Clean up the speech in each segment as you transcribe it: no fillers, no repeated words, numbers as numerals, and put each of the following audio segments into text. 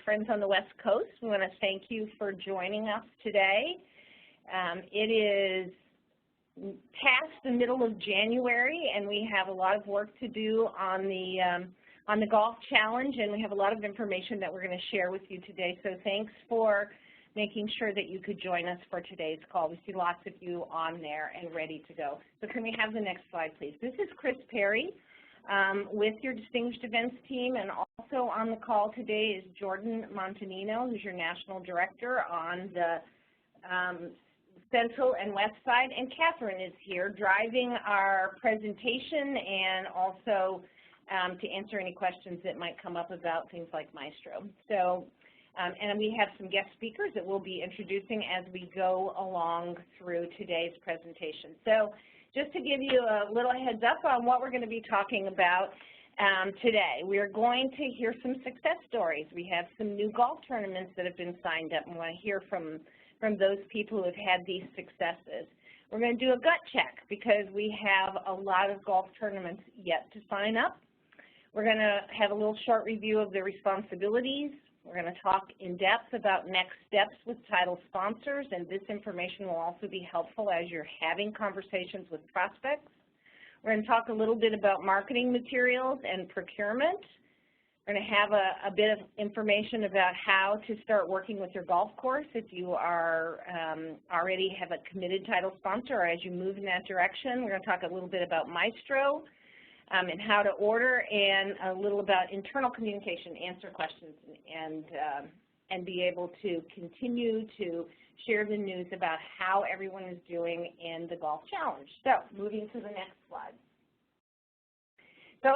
Friends on the West Coast, we want to thank you for joining us today. It is past the middle of January, and we have a lot of work to do on the Golf Challenge, and we have a lot of information that we're going to share with you today. So thanks for making sure that you could join us for today's call. We see lots of you on there and ready to go. So can we have the next slide, please? This is Chris Perry with your Distinguished Events team, and also on the call today is Jordan Montanino, who's your National Director on the Central and West side, and Catherine is here driving our presentation and also to answer any questions that might come up about things like Maestro. So, and we have some guest speakers that we'll be introducing as we go along through today's presentation. So just to give you a little heads up on what we're going to be talking about today, we are going to hear some success stories. We have some new golf tournaments that have been signed up, and we want to hear from those people who have had these successes. We're going to do a gut check because we have a lot of golf tournaments yet to sign up. We're going to have a little short review of the responsibilities. We're going to talk in depth about next steps with title sponsors, and this information will also be helpful as you're having conversations with prospects. We're going to talk a little bit about marketing materials and procurement. We're going to have a bit of information about how to start working with your golf course if you are already have a committed title sponsor or as you move in that direction. We're going to talk a little bit about Maestro and how to order, and a little about internal communication, answer questions, and be able to continue to share the news about how everyone is doing in the Golf Challenge. So moving to the next slide. So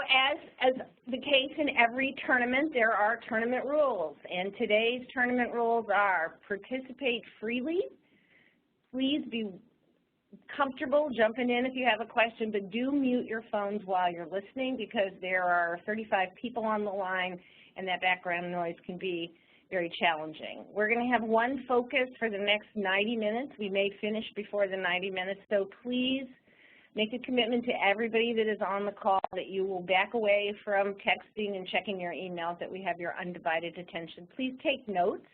as the case in every tournament, there are tournament rules, and today's tournament rules are: participate freely. Please be comfortable jumping in if you have a question, but do mute your phones while you're listening because there are 35 people on the line and that background noise can be very challenging. We're going to have one focus for the next 90 minutes. We may finish before the 90 minutes, so please make a commitment to everybody that is on the call that you will back away from texting and checking your emails, that we have your undivided attention. Please take notes.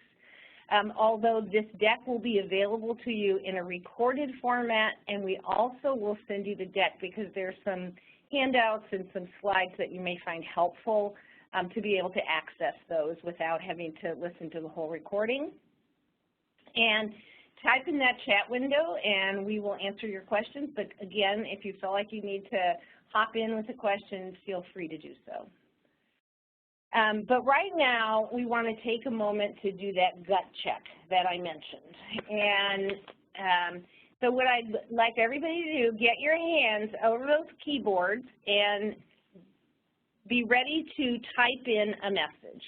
Although this deck will be available to you in a recorded format, and we also will send you the deck because there's some handouts and some slides that you may find helpful to be able to access those without having to listen to the whole recording. And type in that chat window and we will answer your questions, but again, if you feel like you need to hop in with a question, feel free to do so. But right now, we want to take a moment to do that gut check that I mentioned. And so what I'd like everybody to do, get your hands over those keyboards and be ready to type in a message.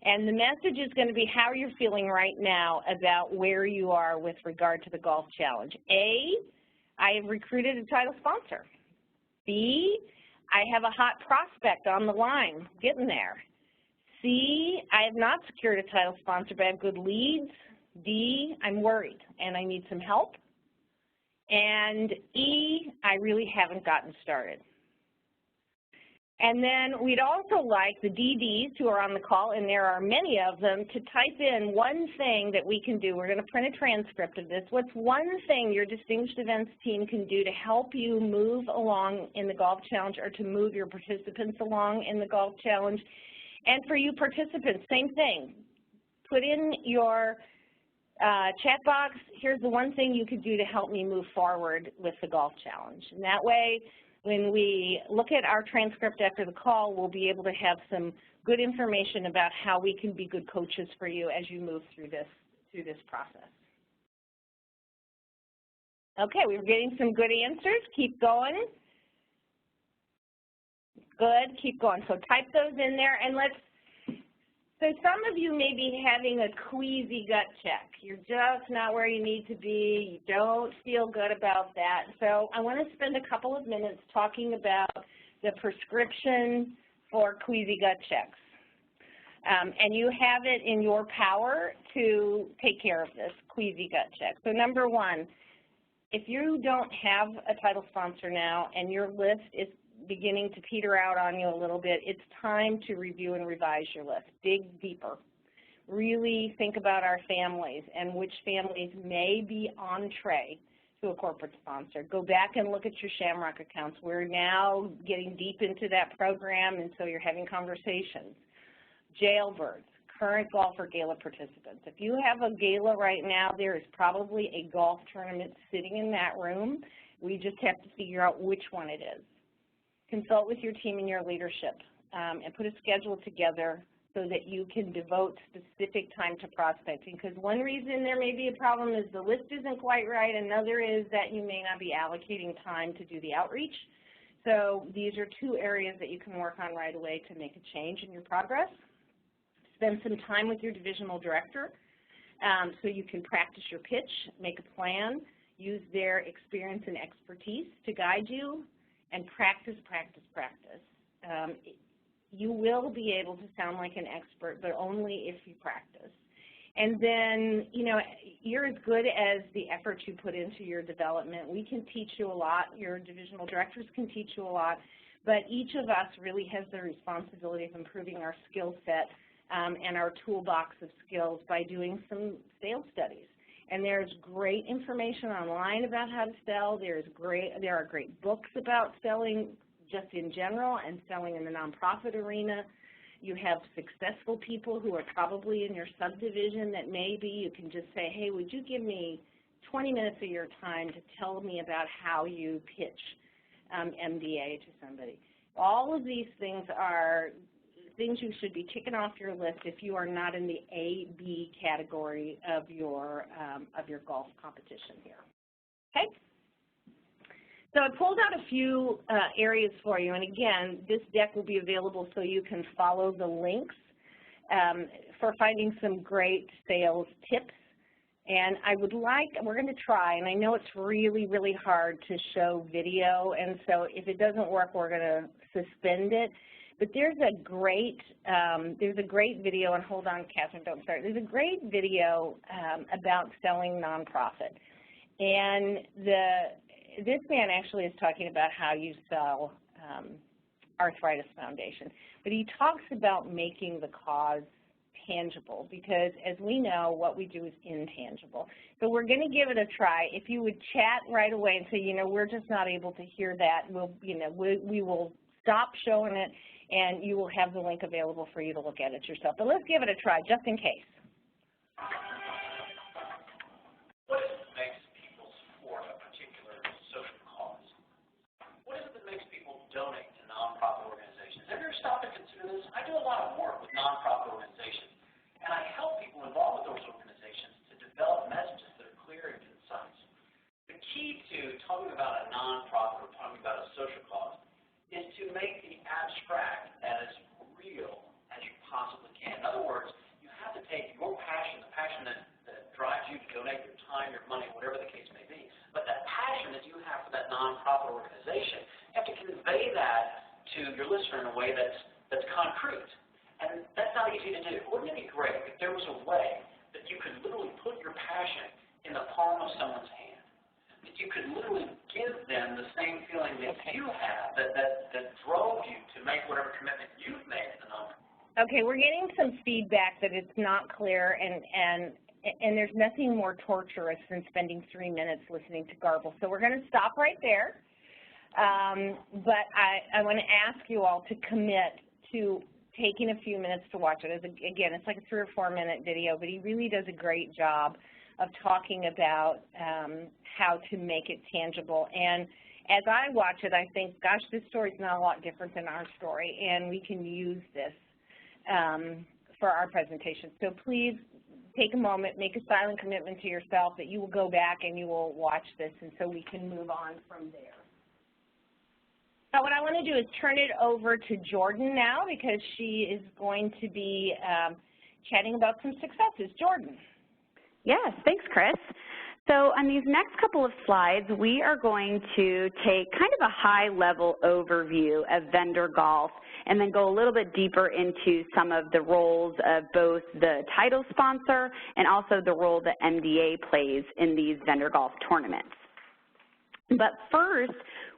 And the message is going to be how you're feeling right now about where you are with regard to the Golf Challenge. A, I have recruited a title sponsor. B, I have a hot prospect on the line, getting there. C, I have not secured a title sponsor, but I have good leads. D, I'm worried and I need some help. And E, I really haven't gotten started. And then we'd also like the DDs who are on the call, and there are many of them, to type in one thing that we can do. We're going to print a transcript of this. What's one thing your Distinguished Events team can do to help you move along in the Golf Challenge or to move your participants along in the Golf Challenge? And for you participants, same thing. Put in your chat box, here's the one thing you could do to help me move forward with the Golf Challenge. And that way, when we look at our transcript after the call, we'll be able to have some good information about how we can be good coaches for you as you move through this process. Okay, we're getting some good answers. Keep going. Good, keep going. So type those in there, and so some of you may be having a queasy gut check. You're just not where you need to be. You don't feel good about that. So I want to spend a couple of minutes talking about the prescription for queasy gut checks. And you have it in your power to take care of this queasy gut check. So number one, if you don't have a title sponsor now and your list is beginning to peter out on you a little bit, it's time to review and revise your list. Dig deeper. really think about our families and which families may be entree to a corporate sponsor. Go back and look at your Shamrock accounts. We're now getting deep into that program, and so you're having conversations. Jailbirds, current golfer gala participants. If you have a gala right now, there is probably a golf tournament sitting in that room. We just have to figure out which one it is. Consult with your team and your leadership and put a schedule together so that you can devote specific time to prospecting. Because one reason there may be a problem is the list isn't quite right. Another is that you may not be allocating time to do the outreach. So these are two areas that you can work on right away to make a change in your progress. Spend some time with your divisional director so you can practice your pitch, make a plan, use their experience and expertise to guide you, and practice, practice, practice. You will be able to sound like an expert, but only if you practice. And then, you know, you're as good as the effort you put into your development. We can teach you a lot. Your divisional directors can teach you a lot. But each of us really has the responsibility of improving our skill set and our toolbox of skills by doing some sales studies. And there's great information online about how to sell. There are great books about selling just in general and selling in the nonprofit arena. You have successful people who are probably in your subdivision that maybe you can just say, hey, would you give me 20 minutes of your time to tell me about how you pitch MDA to somebody. All of these things are things you should be ticking off your list if you are not in the A, B category of your golf competition here. Okay? So I pulled out a few areas for you, and again, this deck will be available so you can follow the links for finding some great sales tips. And I would like, we're going to try, and I know it's really, really hard to show video, and so if it doesn't work, we're going to suspend it. But there's a great video, and hold on, Catherine, don't start. There's a great video about selling nonprofit, and this man actually is talking about how you sell Arthritis Foundation, but he talks about making the cause tangible because, as we know, what we do is intangible. So we're going to give it a try. If you would chat right away and say, you know, we're just not able to hear that, we will stop showing it, and you will have the link available for you to look at it yourself. But let's give it a try, just in case. What is it that makes people support a particular social cause? What is it that makes people donate to nonprofit organizations? Have you ever stopped to consider this? I do a lot of work with nonprofit organizations, and I help people involved with those organizations to develop messages that are clear and concise. The key to talking about a nonprofit or talking about a social cause is to make the abstract as real as you possibly can. In other words, you have to take your passion, the passion that drives you to donate your time, your money, whatever the case may be, but that passion that you have for that nonprofit organization, you have to convey that to your listener in a way that's concrete. And that's not easy to do. Wouldn't it be great if there was a way that you could literally put your passion in the palm of someone's hand? That you could literally give them the same feeling that you have, that drove you to make whatever commitment you've made to the nonprofit. Okay, we're getting some feedback that it's not clear, and there's nothing more torturous than spending 3 minutes listening to garble. So we're going to stop right there. But I want to ask you all to commit to taking a few minutes to watch it. Again, it's like a 3 or 4 minute video, but he really does a great job of talking about how to make it tangible. And as I watch it, I think, gosh, this story is not a lot different than our story, and we can use this for our presentation. So please take a moment, make a silent commitment to yourself that you will go back and you will watch this, and so we can move on from there. So what I want to do is turn it over to Jordan now because she is going to be chatting about some successes. Jordan. Yes, thanks, Chris. So on these next couple of slides, we are going to take kind of a high-level overview of vendor golf and then go a little bit deeper into some of the roles of both the title sponsor and also the role that MDA plays in these vendor golf tournaments. But first,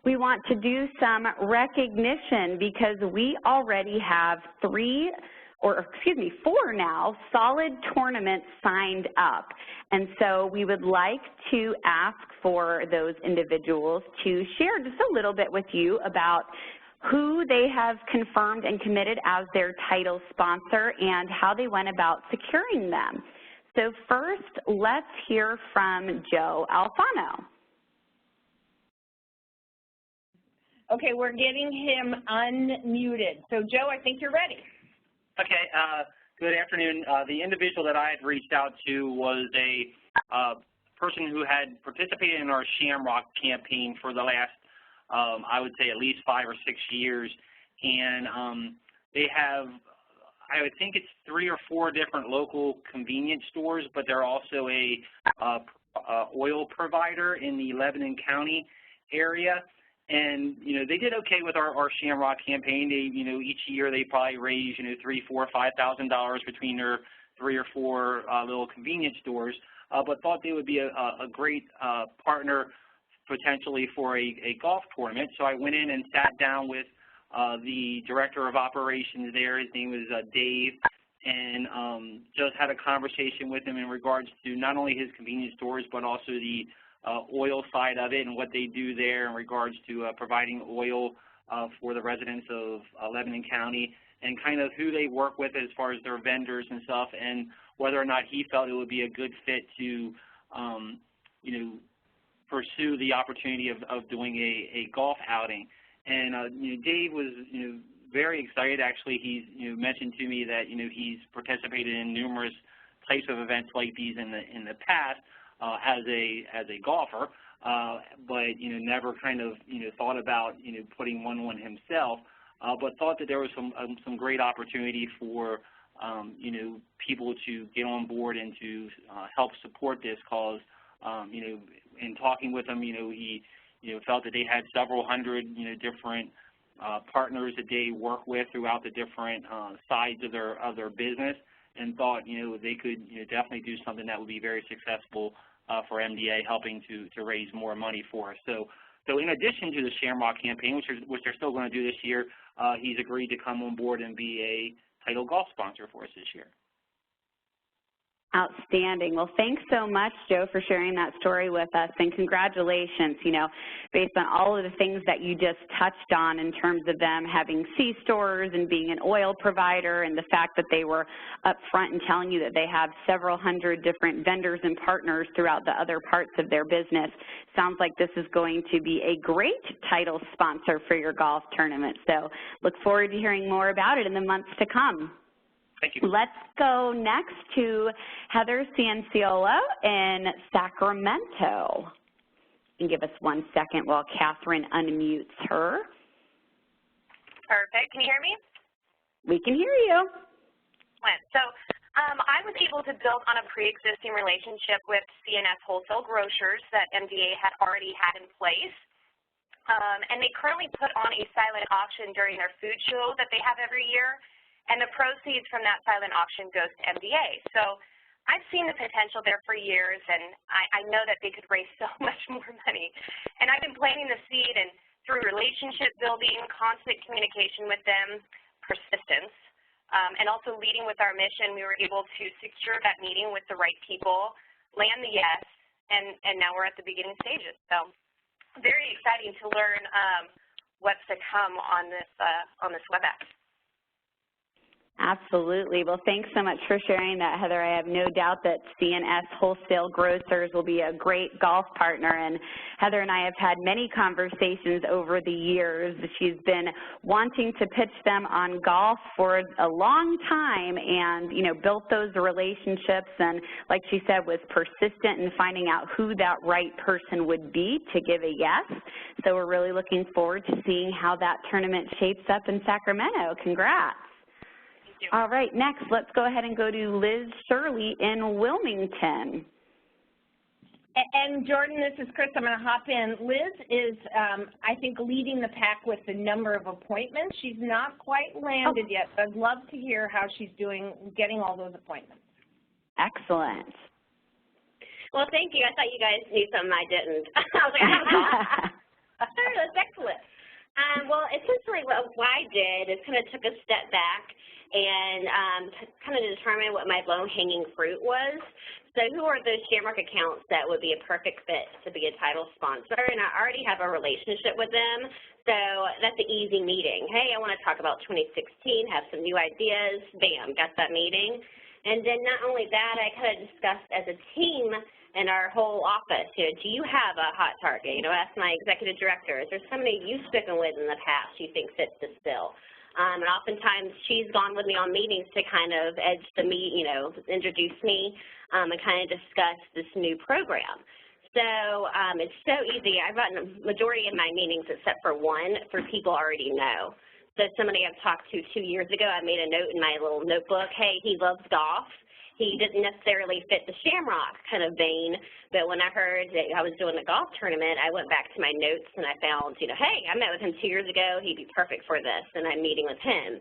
we want to do some recognition because we already have 3 4 now solid tournaments signed up. And so we would like to ask for those individuals to share just a little bit with you about who they have confirmed and committed as their title sponsor and how they went about securing them. So first, let's hear from Joe Alfano. Okay, we're getting him unmuted. So Joe, I think you're ready. Okay, good afternoon. The individual that I had reached out to was a person who had participated in our Shamrock campaign for the last, I would say, at least 5 or 6 years. And they have, I would think it's 3 or 4 different local convenience stores, but they're also a oil provider in the Lebanon County area. And, you know, they did okay with our Shamrock campaign. They, you know, each year they probably raise, you know, $3,000, $4,000, $5,000 between their 3 or 4 little convenience stores, but thought they would be a great partner potentially for a golf tournament. So I went in and sat down with the director of operations there. His name was Dave, and just had a conversation with him in regards to not only his convenience stores, but also the oil side of it and what they do there in regards to providing oil for the residents of Lebanon County, and kind of who they work with as far as their vendors and stuff, and whether or not he felt it would be a good fit to, you know, pursue the opportunity of doing a golf outing. And you know, Dave was, you know, very excited. Actually, he's, you know, mentioned to me that, you know, he's participated in numerous types of events like these in the past as a golfer, but, you know, never kind of, you know, thought about, you know, putting one himself, but thought that there was some great opportunity for you know, people to get on board and to help support this cause. You know, in talking with him, you know, he, you know, felt that they had several hundred, you know, different partners that they work with throughout the different sides of their business, and thought, you know, they could, you know, definitely do something that would be very successful for MDA, helping to raise more money for us. So in addition to the Shamrock campaign, which they're still going to do this year, he's agreed to come on board and be a title golf sponsor for us this year. Outstanding. Well, thanks so much, Joe, for sharing that story with us, and congratulations, you know, based on all of the things that you just touched on in terms of them having C-stores and being an oil provider, and the fact that they were up front and telling you that they have several hundred different vendors and partners throughout the other parts of their business. Sounds like this is going to be a great title sponsor for your golf tournament. So look forward to hearing more about it in the months to come. Thank you. Let's go next to Heather Cianciolo in Sacramento. And give us 1 second while Catherine unmutes her. Perfect. Can you hear me? We can hear you. So I was able to build on a pre-existing relationship with C&S Wholesale Grocers that MDA had already had in place. And they currently put on a silent auction during their food show that they have every year. And the proceeds from that silent auction goes to MDA. So I've seen the potential there for years, and I know that they could raise so much more money. And I've been planting the seed, and through relationship building, constant communication with them, persistence, and also leading with our mission, we were able to secure that meeting with the right people, land the yes, and now we're at the beginning stages. So very exciting to learn what's to come on this WebEx. Absolutely. Well, thanks so much for sharing that, Heather. I have no doubt that C&S Wholesale Grocers will be a great golf partner, and Heather and I have had many conversations over the years. She's been wanting to pitch them on golf for a long time, and, you know, built those relationships, and like she said, was persistent in finding out who that right person would be to give a yes. So we're really looking forward to seeing how that tournament shapes up in Sacramento. Congrats. All right, next, let's go ahead and go to Liz Shirley in Wilmington. And Jordan, this is Chris. I'm going to hop in. Liz is, I think, leading the pack with the number of appointments. She's not quite landed yet, but I'd love to hear how she's doing getting all those appointments. Excellent. Well, thank you. I thought you guys knew something I didn't. I was like, I have a call. That's excellent. Well, essentially what I did is kind of took a step back and kind of determine what my low-hanging fruit was. So who are those Shamrock accounts that would be a perfect fit to be a title sponsor? And I already have a relationship with them, so that's an easy meeting. Hey, I want to talk about 2016, have some new ideas, bam, got that meeting. And then not only that, I kind of discussed as a team in our whole office, do you have a hot target? Ask my executive director, is there somebody you've spoken with in the past you think fits this bill? And oftentimes she's gone with me on meetings to kind of edge the introduce me and kind of discuss this new program. So it's so easy. I've gotten a majority of my meetings, except for one, for people already know. So somebody I've talked to 2 years ago, I made a note in my little notebook, hey, he loves golf. He didn't necessarily fit the Shamrock kind of vein, but when I heard that I was doing a golf tournament, I went back to my notes and I found, hey, I met with him 2 years ago. He'd be perfect for this, and I'm meeting with him.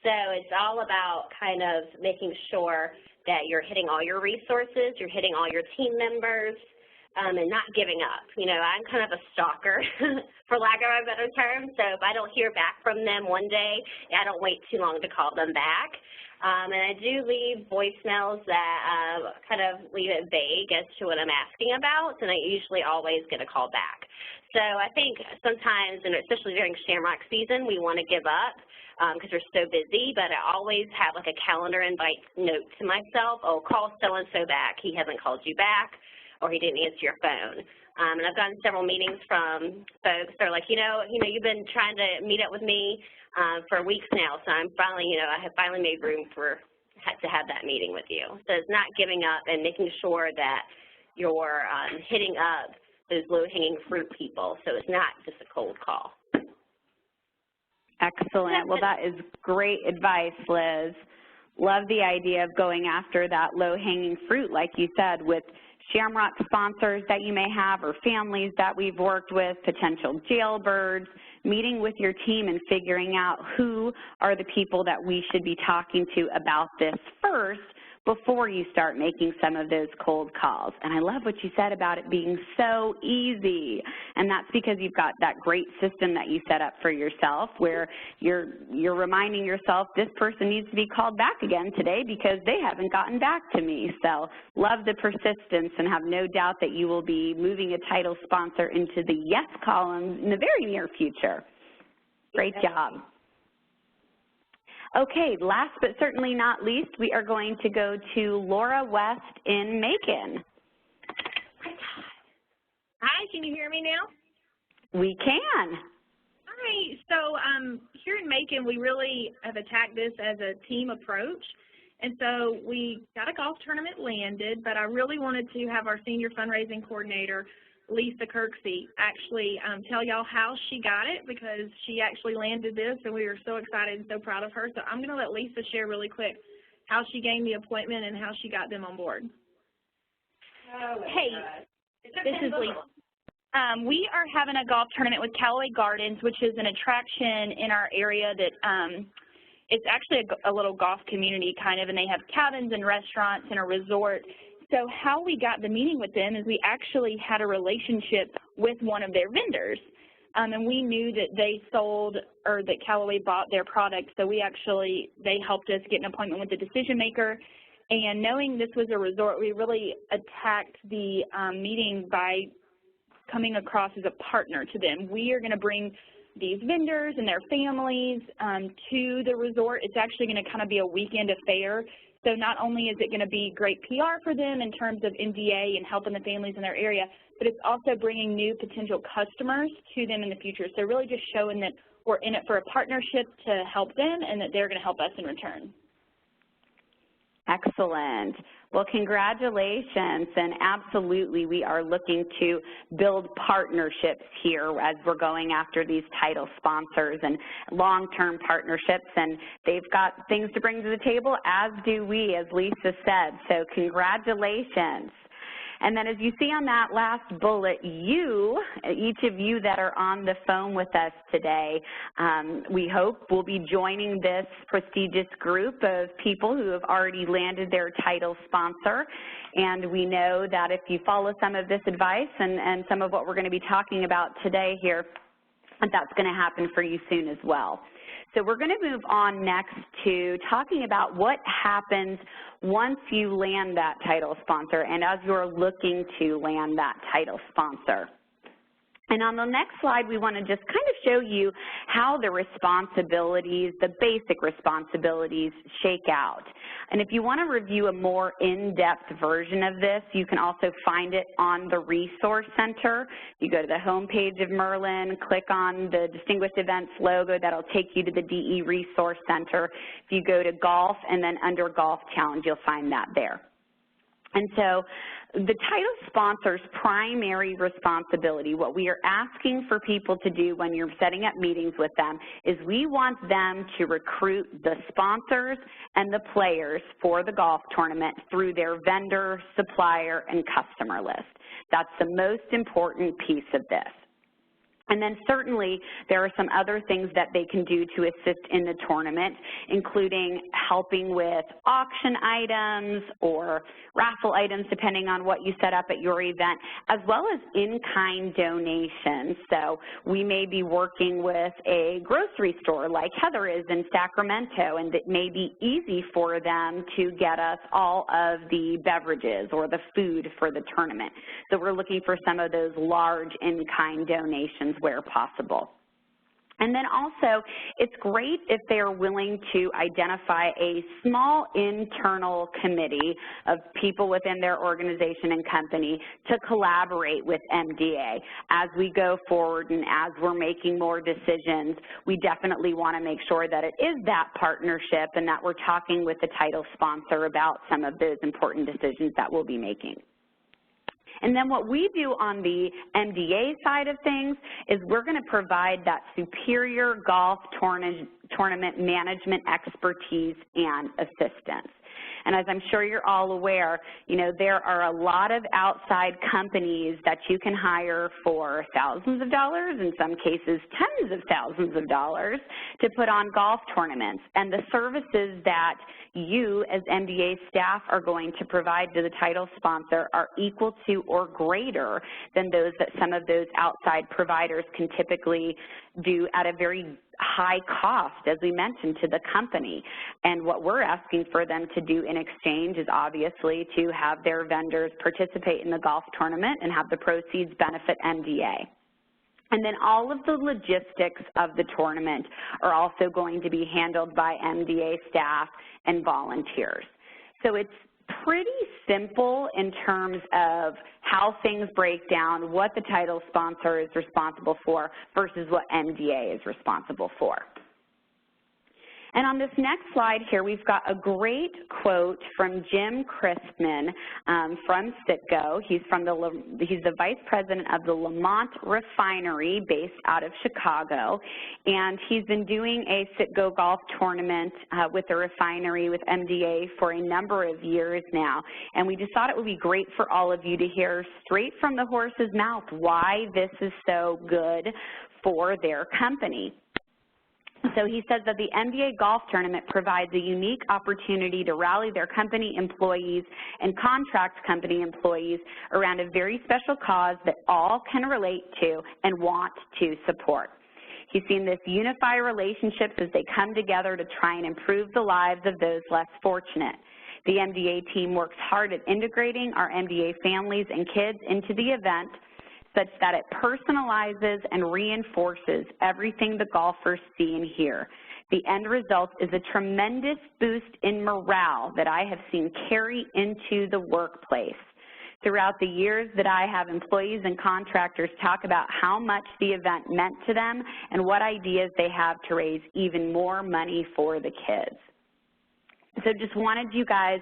So it's all about kind of making sure that you're hitting all your resources, you're hitting all your team members, and not giving up. I'm kind of a stalker, for lack of a better term, so if I don't hear back from them one day, I don't wait too long to call them back. And I do leave voicemails that kind of leave it vague as to what I'm asking about, and I usually always get a call back. So I think sometimes, and especially during Shamrock season, we want to give up because we're so busy, but I always have like a calendar invite note to myself, oh, call so-and-so back, he hasn't called you back, or he didn't answer your phone. And I've gotten several meetings from folks that are like, you've been trying to meet up with me for weeks now, so I'm finally, I have finally made room to have that meeting with you. So it's not giving up and making sure that you're hitting up those low-hanging fruit people, so it's not just a cold call. Excellent. Well, that is great advice, Liz. Love the idea of going after that low-hanging fruit, like you said, with Shamrock sponsors that you may have or families that we've worked with, potential jailbirds, meeting with your team and figuring out who are the people that we should be talking to about this first before you start making some of those cold calls. And I love what you said about it being so easy. And that's because you've got that great system that you set up for yourself where you're reminding yourself this person needs to be called back again today because they haven't gotten back to me. So love the persistence and have no doubt that you will be moving a title sponsor into the yes column in the very near future. Great job. Okay, last but certainly not least, we are going to go to Laura West in Macon. Hi, can you hear me now? We can. Hi, so here in Macon, we really have attacked this as a team approach. And so we got a golf tournament landed, but I really wanted to have our senior fundraising coordinator, Lisa Kirksey, actually tell y'all how she got it because she actually landed this and we were so excited and so proud of her. So I'm going to let Lisa share really quick how she gained the appointment and how she got them on board. Hey, this is Lisa. We are having a golf tournament with Callaway Gardens, which is an attraction in our area that it's actually a little golf community kind of, and they have cabins and restaurants and a resort. So how we got the meeting with them is we actually had a relationship with one of their vendors, and we knew that they sold or that Callaway bought their product. So they helped us get an appointment with the decision maker. And knowing this was a resort, we really attacked the meeting by coming across as a partner to them. We are going to bring these vendors and their families to the resort. It's actually going to kind of be a weekend affair. So not only is it going to be great PR for them in terms of NDA and helping the families in their area, but it's also bringing new potential customers to them in the future. So really just showing that we're in it for a partnership to help them and that they're going to help us in return. Excellent. Well, congratulations, and absolutely we are looking to build partnerships here as we're going after these title sponsors and long-term partnerships, and they've got things to bring to the table, as do we, as Lisa said, so congratulations. And then as you see on that last bullet, each of you that are on the phone with us today, we hope will be joining this prestigious group of people who have already landed their title sponsor. And we know that if you follow some of this advice and some of what we're going to be talking about today here, that's going to happen for you soon as well. So we're going to move on next to talking about what happens once you land that title sponsor and as you're looking to land that title sponsor. And on the next slide, we want to just kind of show you how the responsibilities, the basic responsibilities, shake out. And if you want to review a more in-depth version of this, you can also find it on the Resource Center. You go to the home page of Merlin, click on the Distinguished Events logo, that'll take you to the DE Resource Center. If you go to Golf and then under Golf Challenge, you'll find that there. And so the title sponsor's primary responsibility, what we are asking for people to do when you're setting up meetings with them, is we want them to recruit the sponsors and the players for the golf tournament through their vendor, supplier, and customer list. That's the most important piece of this. And then certainly there are some other things that they can do to assist in the tournament, including helping with auction items or raffle items, depending on what you set up at your event, as well as in-kind donations. So we may be working with a grocery store like Heather is in Sacramento, and it may be easy for them to get us all of the beverages or the food for the tournament. So we're looking for some of those large in-kind donations where possible. And then also, it's great if they're willing to identify a small internal committee of people within their organization and company to collaborate with MDA. As we go forward and as we're making more decisions, we definitely want to make sure that it is that partnership and that we're talking with the title sponsor about some of those important decisions that we'll be making. And then what we do on the MDA side of things is we're going to provide that superior golf tournament management expertise and assistance. And as I'm sure you're all aware, you know, there are a lot of outside companies that you can hire for thousands of dollars, in some cases tens of thousands of dollars, to put on golf tournaments. And the services that you as MDA staff are going to provide to the title sponsor are equal to or greater than those that some of those outside providers can typically do at a very high cost, as we mentioned, to the company. And what we're asking for them to do in exchange is obviously to have their vendors participate in the golf tournament and have the proceeds benefit MDA. And then all of the logistics of the tournament are also going to be handled by MDA staff and volunteers. So it's pretty simple in terms of how things break down, what the title sponsor is responsible for versus what MDA is responsible for. And on this next slide here, we've got a great quote from Jim Crispman from Citgo. He's the vice president of the Lamont Refinery based out of Chicago. And he's been doing a Citgo golf tournament with the refinery with MDA for a number of years now. And we just thought it would be great for all of you to hear straight from the horse's mouth why this is so good for their company. So he says that the MDA golf tournament provides a unique opportunity to rally their company employees and contract company employees around a very special cause that all can relate to and want to support. He's seen this unify relationships as they come together to try and improve the lives of those less fortunate. The MDA team works hard at integrating our MDA families and kids into the event such that it personalizes and reinforces everything the golfers see and hear. The end result is a tremendous boost in morale that I have seen carry into the workplace. Throughout the years that I have employees and contractors talk about how much the event meant to them and what ideas they have to raise even more money for the kids. So just wanted you guys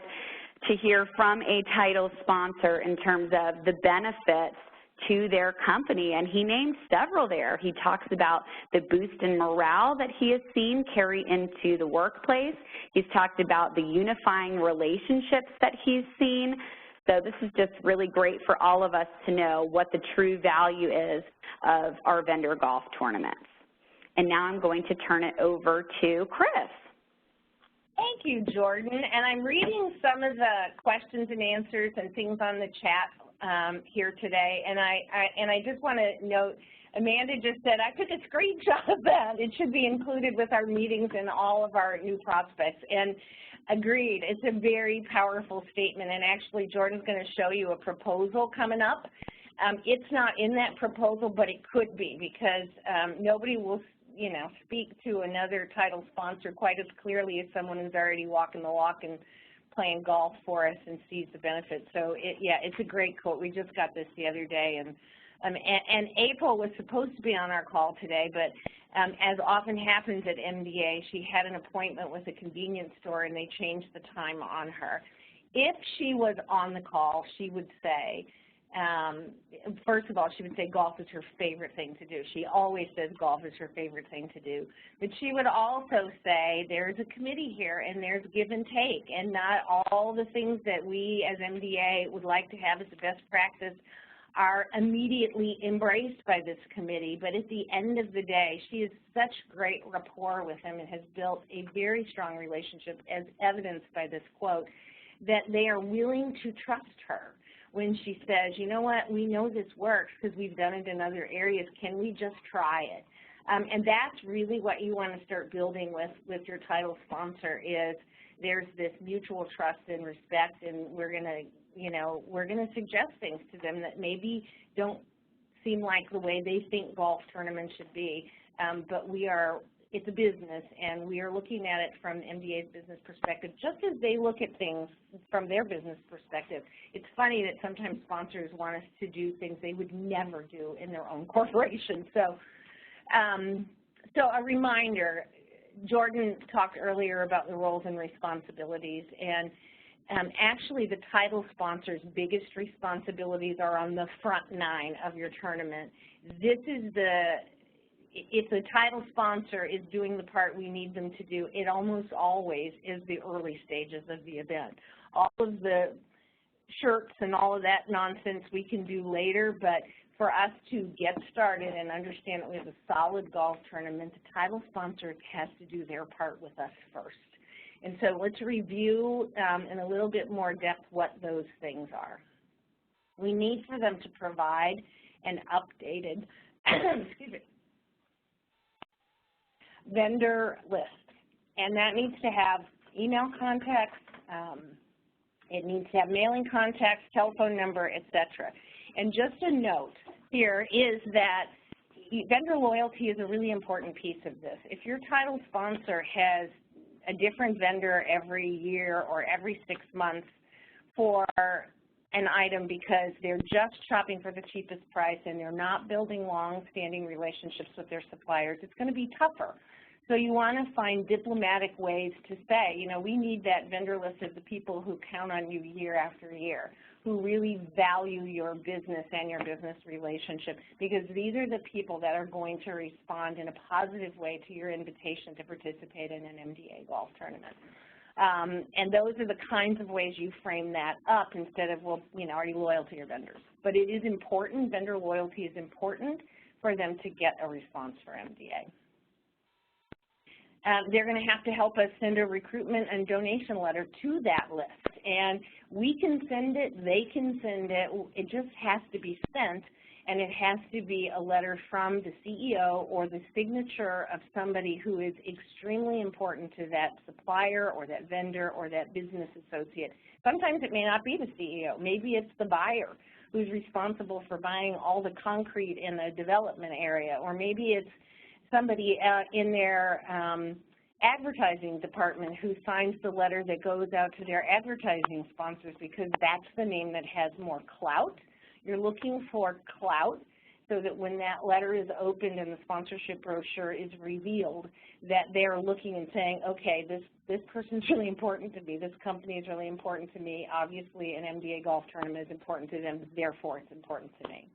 to hear from a title sponsor in terms of the benefits to their company, and he named several there. He talks about the boost in morale that he has seen carry into the workplace. He's talked about the unifying relationships that he's seen. So this is just really great for all of us to know what the true value is of our vendor golf tournaments. And now I'm going to turn it over to Chris. Thank you, Jordan. And I'm reading some of the questions and answers and things on the chat here today, and I just want to note Amanda just said, I took a screenshot of that. It should be included with our meetings and all of our new prospects. And agreed, it's a very powerful statement. And actually, Jordan's going to show you a proposal coming up. It's not in that proposal, but it could be, because nobody will, you know, speak to another title sponsor quite as clearly as someone who's already walking the walk and playing golf for us and sees the benefits. So, yeah, it's a great quote. We just got this the other day, and April was supposed to be on our call today, but as often happens at MDA, she had an appointment with a convenience store, and they changed the time on her. If she was on the call, she would say, first of all, she would say golf is her favorite thing to do. She always says golf is her favorite thing to do. But she would also say there's a committee here, and there's give and take, and not all the things that we as MDA would like to have as the best practice are immediately embraced by this committee. But at the end of the day, she has such great rapport with them and has built a very strong relationship, as evidenced by this quote, that they are willing to trust her when she says, you know what, we know this works because we've done it in other areas. Can we just try it? And that's really what you want to start building with your title sponsor, is there's this mutual trust and respect, and we're going to, you know, we're going to suggest things to them that maybe don't seem like the way they think golf tournaments should be, but it's a business, and we are looking at it from MDA's business perspective, just as they look at things from their business perspective. It's funny that sometimes sponsors want us to do things they would never do in their own corporation. So, so a reminder, Jordan talked earlier about the roles and responsibilities, and actually the title sponsor's biggest responsibilities are on the front nine of your tournament. This is if the title sponsor is doing the part we need them to do, it almost always is the early stages of the event. All of the shirts and all of that nonsense we can do later, but for us to get started and understand that we have a solid golf tournament, the title sponsor has to do their part with us first. And so let's review in a little bit more depth what those things are. We need for them to provide an updated excuse me, vendor list, and that needs to have email contacts, it needs to have mailing contacts, telephone number, etc. And just a note here is that vendor loyalty is a really important piece of this. If your title sponsor has a different vendor every year or every 6 months for an item because they're just shopping for the cheapest price and they're not building long-standing relationships with their suppliers, it's going to be tougher. So you want to find diplomatic ways to say, you know, we need that vendor list of the people who count on you year after year, who really value your business and your business relationship, because these are the people that are going to respond in a positive way to your invitation to participate in an MDA golf tournament. And those are the kinds of ways you frame that up instead of, well, you know, are you loyal to your vendors? But it is important, vendor loyalty is important for them to get a response for MDA. They're going to have to help us send a recruitment and donation letter to that list. And we can send it, they can send it, it just has to be sent, and it has to be a letter from the CEO or the signature of somebody who is extremely important to that supplier or that vendor or that business associate. Sometimes it may not be the CEO. Maybe it's the buyer who's responsible for buying all the concrete in the development area, or maybe it's somebody in their advertising department who signs the letter that goes out to their advertising sponsors, because that's the name that has more clout. You're looking for clout so that when that letter is opened and the sponsorship brochure is revealed, that they're looking and saying, okay, this person's really important to me, this company is really important to me, obviously an MDA golf tournament is important to them, therefore it's important to me.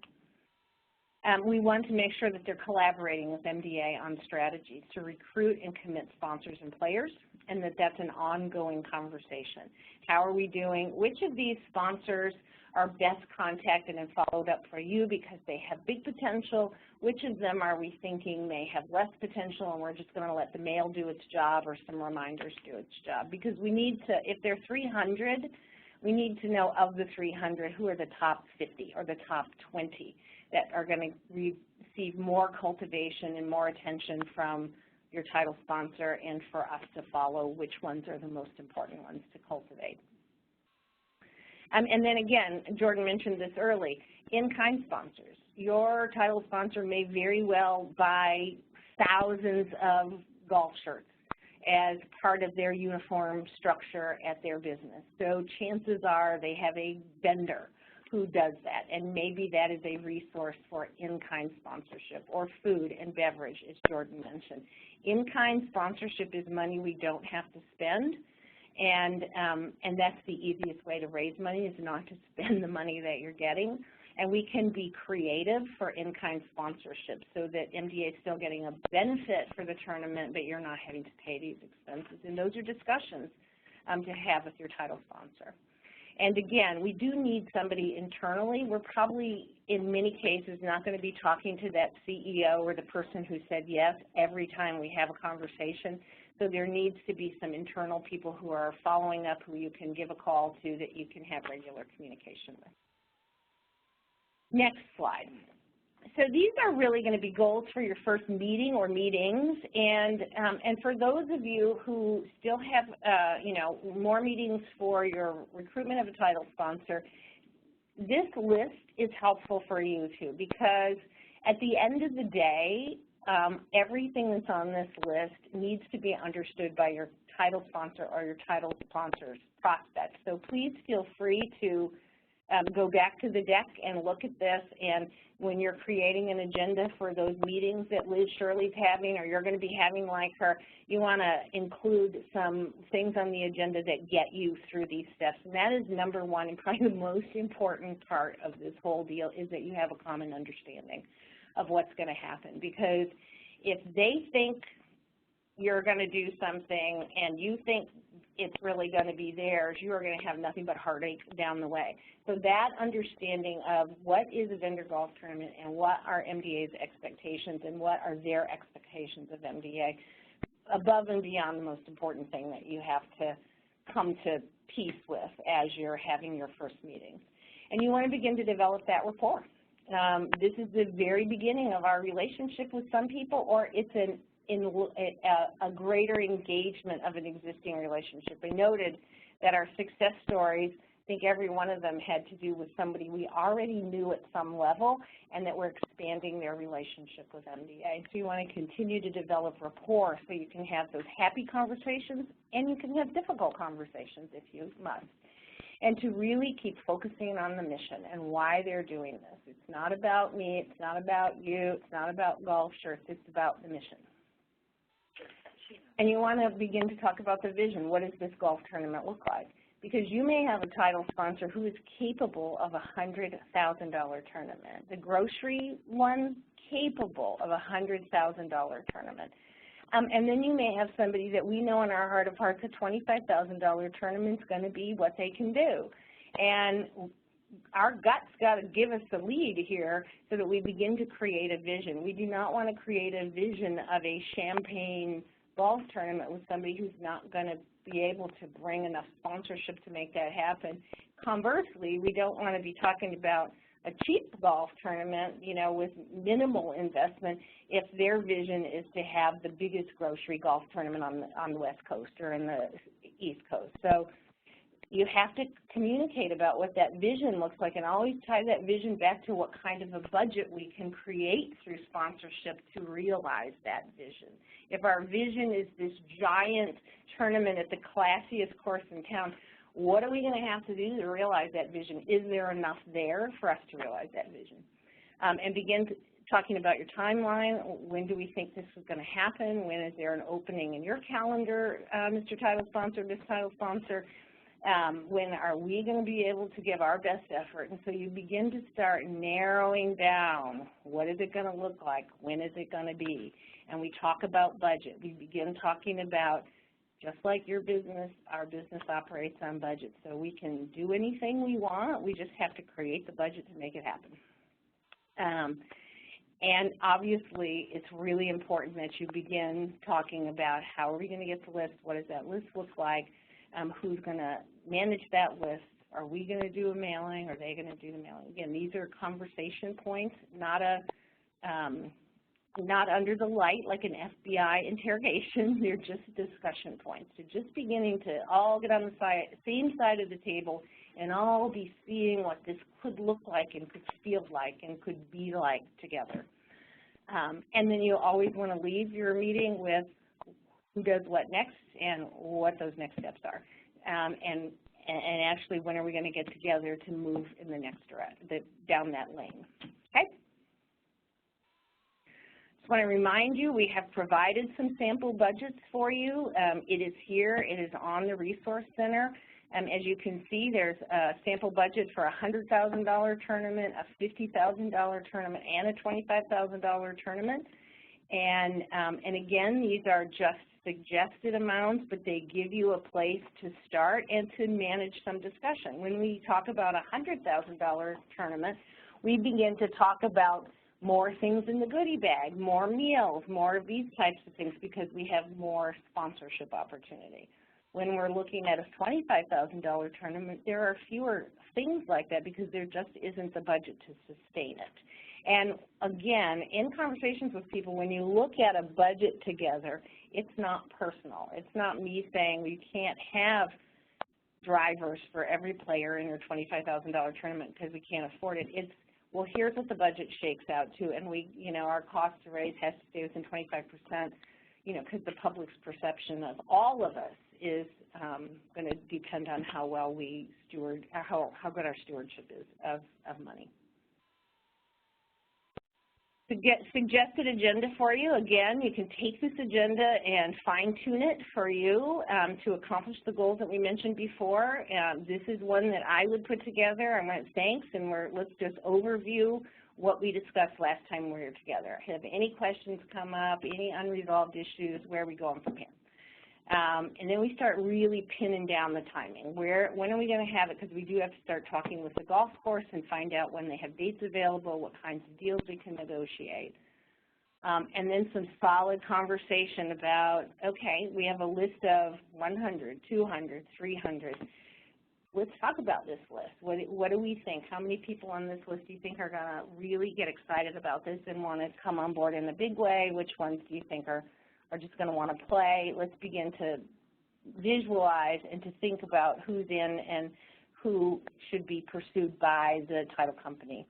We want to make sure that they're collaborating with MDA on strategies to recruit and commit sponsors and players, and that that's an ongoing conversation. How are we doing? Which of these sponsors are best contacted and followed up for you because they have big potential? Which of them are we thinking may have less potential and we're just going to let the mail do its job or some reminders do its job? Because we need to, if there are 300, we need to know of the 300 who are the top 50 or the top 20 that are going to receive more cultivation and more attention from your title sponsor, and for us to follow which ones are the most important ones to cultivate. And then again, Jordan mentioned this early, in-kind sponsors. Your title sponsor may very well buy thousands of golf shirts as part of their uniform structure at their business. So chances are they have a vendor who does that, and maybe that is a resource for in-kind sponsorship, or food and beverage, as Jordan mentioned. In-kind sponsorship is money we don't have to spend, and that's the easiest way to raise money, is not to spend the money that you're getting. And we can be creative for in-kind sponsorship so that MDA is still getting a benefit for the tournament, but you're not having to pay these expenses. And those are discussions to have with your title sponsor. And again, we do need somebody internally. We're probably, in many cases, not going to be talking to that CEO or the person who said yes every time we have a conversation. So there needs to be some internal people who are following up, who you can give a call to, that you can have regular communication with. Next slide. So these are really going to be goals for your first meeting or meetings, and for those of you who still have more meetings for your recruitment of a title sponsor, this list is helpful for you too, because at the end of the day, everything that's on this list needs to be understood by your title sponsor or your title sponsor's prospect. So please feel free to go back to the deck and look at this, and when you're creating an agenda for those meetings that Liz Shirley's having, or you're going to be having like her, you want to include some things on the agenda that get you through these steps. And that is number one, and probably the most important part of this whole deal, is that you have a common understanding of what's going to happen. Because if they think you're going to do something and you think it's really going to be theirs, you are going to have nothing but heartache down the way. So that understanding of what is a vendor golf tournament and what are MDA's expectations and what are their expectations of MDA, above and beyond the most important thing that you have to come to peace with as you're having your first meetings. And you want to begin to develop that rapport. This is the very beginning of our relationship with some people, or it's a greater engagement of an existing relationship. We noted that our success stories, I think every one of them had to do with somebody we already knew at some level, and that we're expanding their relationship with MDA. So you want to continue to develop rapport so you can have those happy conversations, and you can have difficult conversations if you must. And to really keep focusing on the mission and why they're doing this. It's not about me, it's not about you, it's not about golf shirts, it's about the mission. And you want to begin to talk about the vision. What does this golf tournament look like? Because you may have a title sponsor who is capable of a $100,000 tournament. The grocery one, capable of a $100,000 tournament. And then you may have somebody that we know in our heart of hearts a $25,000 tournament is going to be what they can do. And our guts got to give us the lead here so that we begin to create a vision. We do not want to create a vision of a champagne golf tournament with somebody who's not going to be able to bring enough sponsorship to make that happen. Conversely, we don't want to be talking about a cheap golf tournament, with minimal investment, if their vision is to have the biggest grocery golf tournament on the West Coast or in the East Coast. So you have to communicate about what that vision looks like, and always tie that vision back to what kind of a budget we can create through sponsorship to realize that vision. If our vision is this giant tournament at the classiest course in town, what are we going to have to do to realize that vision? Is there enough there for us to realize that vision? And begin talking about your timeline. When do we think this is going to happen? When is there an opening in your calendar, Mr. Title Sponsor, Ms. Title Sponsor? When are we going to be able to give our best effort? And so you begin to start narrowing down, what is it going to look like? When is it going to be? And we talk about budget. We begin talking about, just like your business, our business operates on budget. So we can do anything we want. We just have to create the budget to make it happen. And obviously, it's really important that you begin talking about how are we going to get the list? What does that list look like? Who's going to manage that list? Are we going to do a mailing? Are they going to do the mailing? Again, these are conversation points, not a not under the light like an FBI interrogation. They're just discussion points. They're just beginning to all get on the same side of the table and all be seeing what this could look like and could feel like and could be like together. And then you always want to leave your meeting with who does what next and what those next steps are. And actually, when are we going to get together to move in the next direction, down that lane, okay? Just want to remind you, we have provided some sample budgets for you. It is here. It is on the Resource Center. As you can see, there's a sample budget for a $100,000 tournament, a $50,000 tournament, and a $25,000 tournament. And again, these are just suggested amounts, but they give you a place to start and to manage some discussion. When we talk about a $100,000 tournament, we begin to talk about more things in the goodie bag, more meals, more of these types of things because we have more sponsorship opportunity. When we're looking at a $25,000 tournament, there are fewer things like that because there just isn't the budget to sustain it. And again, in conversations with people, when you look at a budget together, it's not personal. It's not me saying you can't have drivers for every player in your $25,000 tournament because we can't afford it. It's, well, here's what the budget shakes out to, and we, you know, our cost to raise has to stay within 25%, you know, because the public's perception of all of us is going to depend on how well we steward, how good our stewardship is of money. Suggested agenda for you. Again, you can take this agenda and fine-tune it for you to accomplish the goals that we mentioned before. This is one that I would put together. I want thanks, and let's just overview what we discussed last time we were together. Have any questions come up, any unresolved issues, where are we going from here? And then we start really pinning down the timing. When are we going to have it? Because we do have to start talking with the golf course and find out when they have dates available, what kinds of deals we can negotiate. And then some solid conversation about, okay, we have a list of 100, 200, 300. Let's talk about this list. What do we think? How many people on this list do you think are going to really get excited about this and want to come on board in a big way? Which ones do you think are just going to want to play? Let's begin to visualize and to think about who's in and who should be pursued by the title company.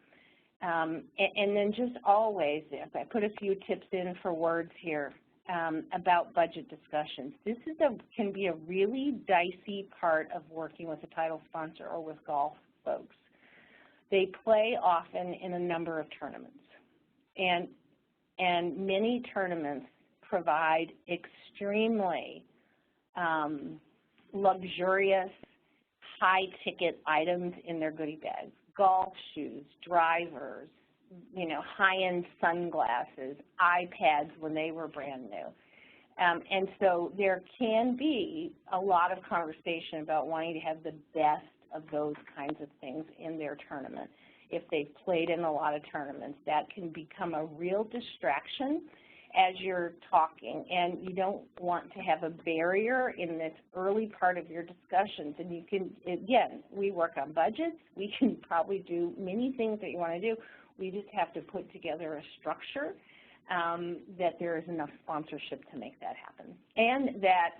And then just always, I put a few tips in for words here about budget discussions. This is can be a really dicey part of working with a title sponsor or with golf folks. They play often in a number of tournaments, and many tournaments provide extremely luxurious, high-ticket items in their goodie bags. Golf shoes, drivers, you know, high-end sunglasses, iPads when they were brand new. And so there can be a lot of conversation about wanting to have the best of those kinds of things in their tournament. If they've played in a lot of tournaments, that can become a real distraction as you're talking, and you don't want to have a barrier in this early part of your discussions. And you can, again, we work on budgets. We can probably do many things that you want to do. We just have to put together a structure that there is enough sponsorship to make that happen, and that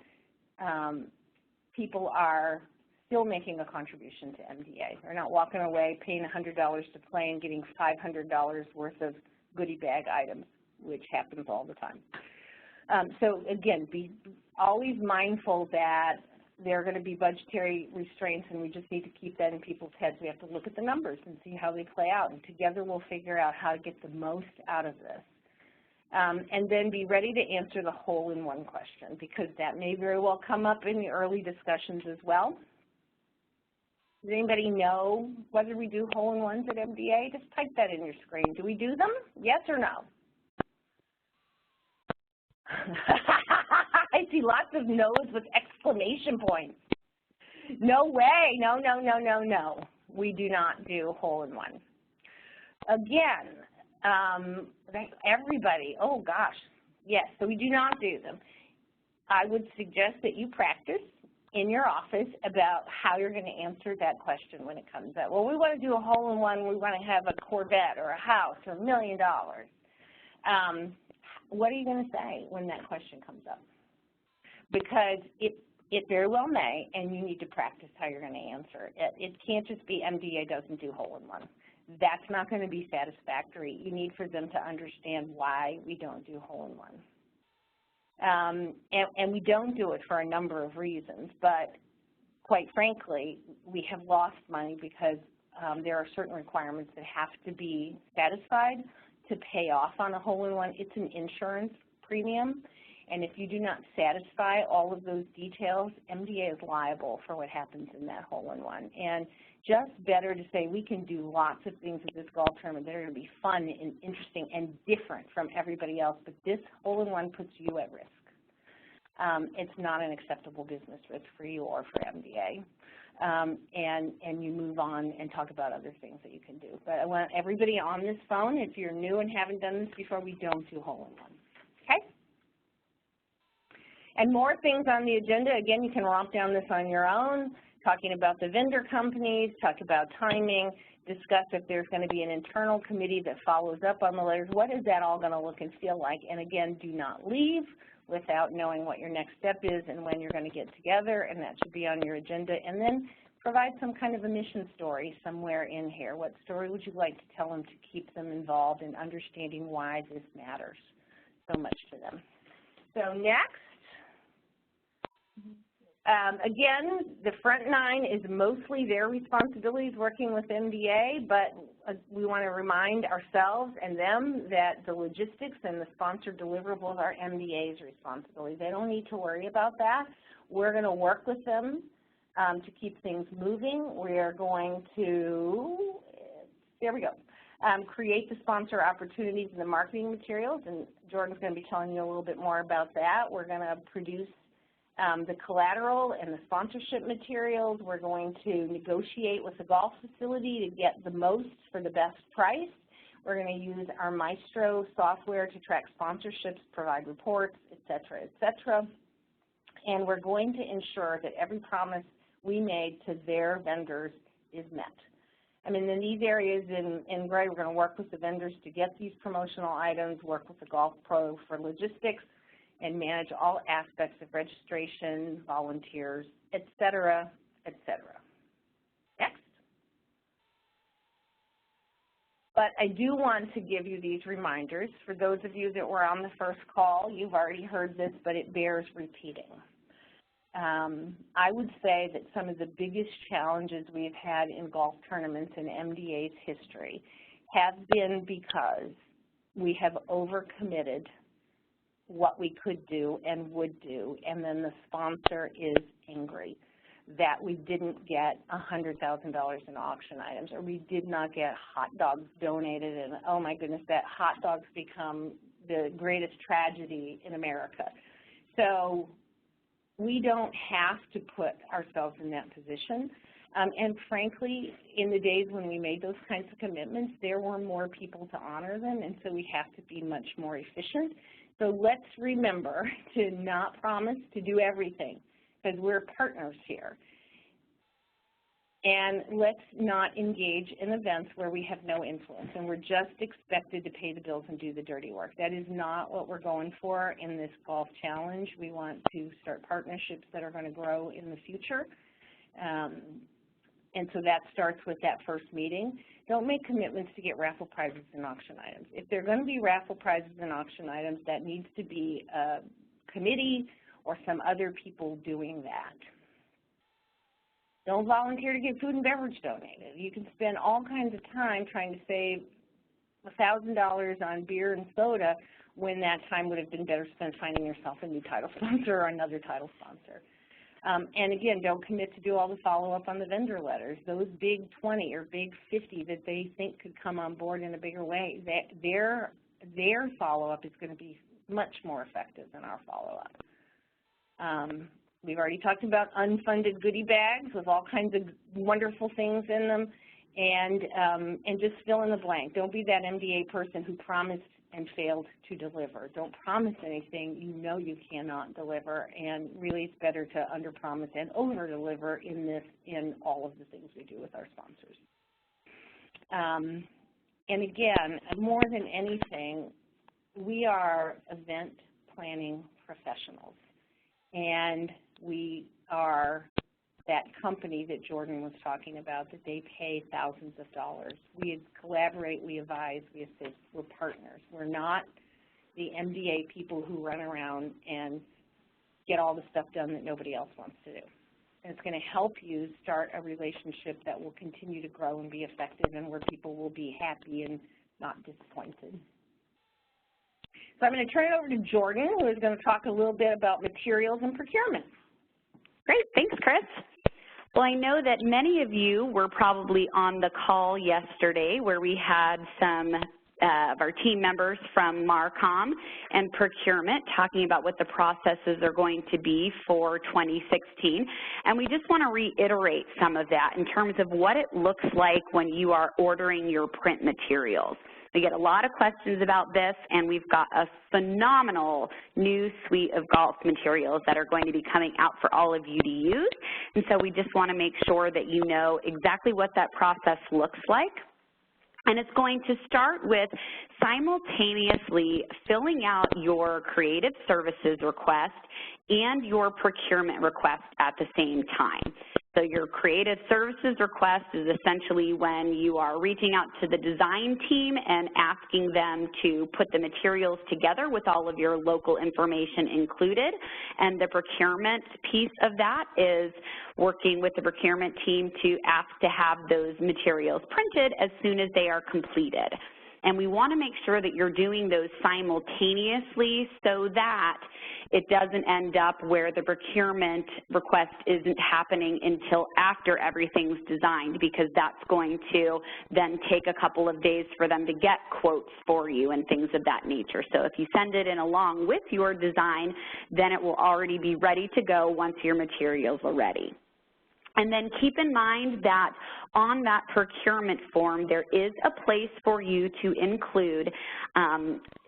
people are still making a contribution to MDA. They're not walking away paying $100 to play and getting $500 worth of goodie bag items, which happens all the time. So again, be always mindful that there are going to be budgetary restraints, and we just need to keep that in people's heads. We have to look at the numbers and see how they play out, and together we'll figure out how to get the most out of this. And then be ready to answer the hole-in-one question, because that may very well come up in the early discussions as well. Does anybody know whether we do hole-in-ones at MDA? Just type that in your screen. Do we do them? Yes or no? I see lots of no's with exclamation points. No way. No, no, no, no, no. We do not do hole-in-one. Again, everybody, oh gosh, yes, so we do not do them. I would suggest that you practice in your office about how you're going to answer that question when it comes up. Well, we want to do a hole-in-one. We want to have a Corvette or a house or $1 million. what are you going to say when that question comes up? Because it very well may, and you need to practice how you're going to answer it. It can't just be MDA doesn't do hole-in-one. That's not going to be satisfactory. You need for them to understand why we don't do hole-in-one. And we don't do it for a number of reasons, but quite frankly, we have lost money because there are certain requirements that have to be satisfied to pay off on a hole-in-one. It's an insurance premium, and if you do not satisfy all of those details, MDA is liable for what happens in that hole-in-one. And just better to say we can do lots of things with this golf tournament that are going to be fun and interesting and different from everybody else, but this hole-in-one puts you at risk. It's not an acceptable business risk for you or for MDA. And you move on and talk about other things that you can do. But I want everybody on this phone, if you're new and haven't done this before, we don't do hole-in-one, okay? And more things on the agenda. Again, you can romp down this on your own, talking about the vendor companies, talk about timing, discuss if there's going to be an internal committee that follows up on the letters. What is that all going to look and feel like? And again, do not leave without knowing what your next step is and when you're going to get together, and that should be on your agenda. And then provide some kind of a mission story somewhere in here. What story would you like to tell them to keep them involved in understanding why this matters so much to them? So next, again, the front 9 is mostly their responsibilities working with MDA, but we want to remind ourselves and them that the logistics and the sponsored deliverables are MDA's responsibility. They don't need to worry about that. We're going to work with them to keep things moving. We're going to, there we go, create the sponsor opportunities and the marketing materials, and Jordan's going to be telling you a little bit more about that. We're going to produce the collateral and the sponsorship materials. We're going to negotiate with the golf facility to get the most for the best price. We're going to use our Maestro software to track sponsorships, provide reports, et cetera, and we're going to ensure that every promise we made to their vendors is met. I mean, in these areas in gray, we're going to work with the vendors to get these promotional items, work with the Golf Pro for logistics, and manage all aspects of registration, volunteers, et cetera, et cetera. Next. But I do want to give you these reminders. For those of you that were on the first call, you've already heard this, but it bears repeating. I would say that some of the biggest challenges we've had in golf tournaments in MDA's history have been because we have overcommitted what we could do and would do, and then the sponsor is angry that we didn't get $100,000 in auction items, or we did not get hot dogs donated, and oh my goodness, that hot dogs become the greatest tragedy in America. So we don't have to put ourselves in that position. And frankly, in the days when we made those kinds of commitments, there were more people to honor them, and so we have to be much more efficient. So let's remember to not promise to do everything, because we're partners here. And let's not engage in events where we have no influence and we're just expected to pay the bills and do the dirty work. That is not what we're going for in this golf challenge. We want to start partnerships that are going to grow in the future. And so that starts with that first meeting. Don't make commitments to get raffle prizes and auction items. If they're going to be raffle prizes and auction items, that needs to be a committee or some other people doing that. Don't volunteer to get food and beverage donated. You can spend all kinds of time trying to save $1,000 on beer and soda when that time would have been better spent finding yourself a new title sponsor or another title sponsor. And again, don't commit to do all the follow-up on the vendor letters. Those big 20 or big 50 that they think could come on board in a bigger way, their follow-up is going to be much more effective than our follow-up. We've already talked about unfunded goodie bags with all kinds of wonderful things in them, and just fill in the blank. Don't be that MDA person who promised and failed to deliver. Don't promise anything you know you cannot deliver, and really it's better to under-promise and over-deliver in all of the things we do with our sponsors. And again, more than anything, we are event planning professionals, and we are that company that Jordan was talking about, that they pay thousands of dollars. We collaborate, we advise, we assist, we're partners. We're not the MDA people who run around and get all the stuff done that nobody else wants to do. And it's going to help you start a relationship that will continue to grow and be effective, and where people will be happy and not disappointed. So I'm going to turn it over to Jordan, who is going to talk a little bit about materials and procurement. Great, thanks, Chris. Well, I know that many of you were probably on the call yesterday where we had some of our team members from MARCOM and procurement talking about what the processes are going to be for 2016. And we just want to reiterate some of that in terms of what it looks like when you are ordering your print materials. We get a lot of questions about this, and we've got a phenomenal new suite of golf materials that are going to be coming out for all of you to use. And so we just want to make sure that you know exactly what that process looks like. And it's going to start with simultaneously filling out your creative services request and your procurement request at the same time. So your creative services request is essentially when you are reaching out to the design team and asking them to put the materials together with all of your local information included. And the procurement piece of that is working with the procurement team to ask to have those materials printed as soon as they are completed. And we want to make sure that you're doing those simultaneously so that it doesn't end up where the procurement request isn't happening until after everything's designed, because that's going to then take a couple of days for them to get quotes for you and things of that nature. So if you send it in along with your design, then it will already be ready to go once your materials are ready. And then keep in mind that on that procurement form, there is a place for you to include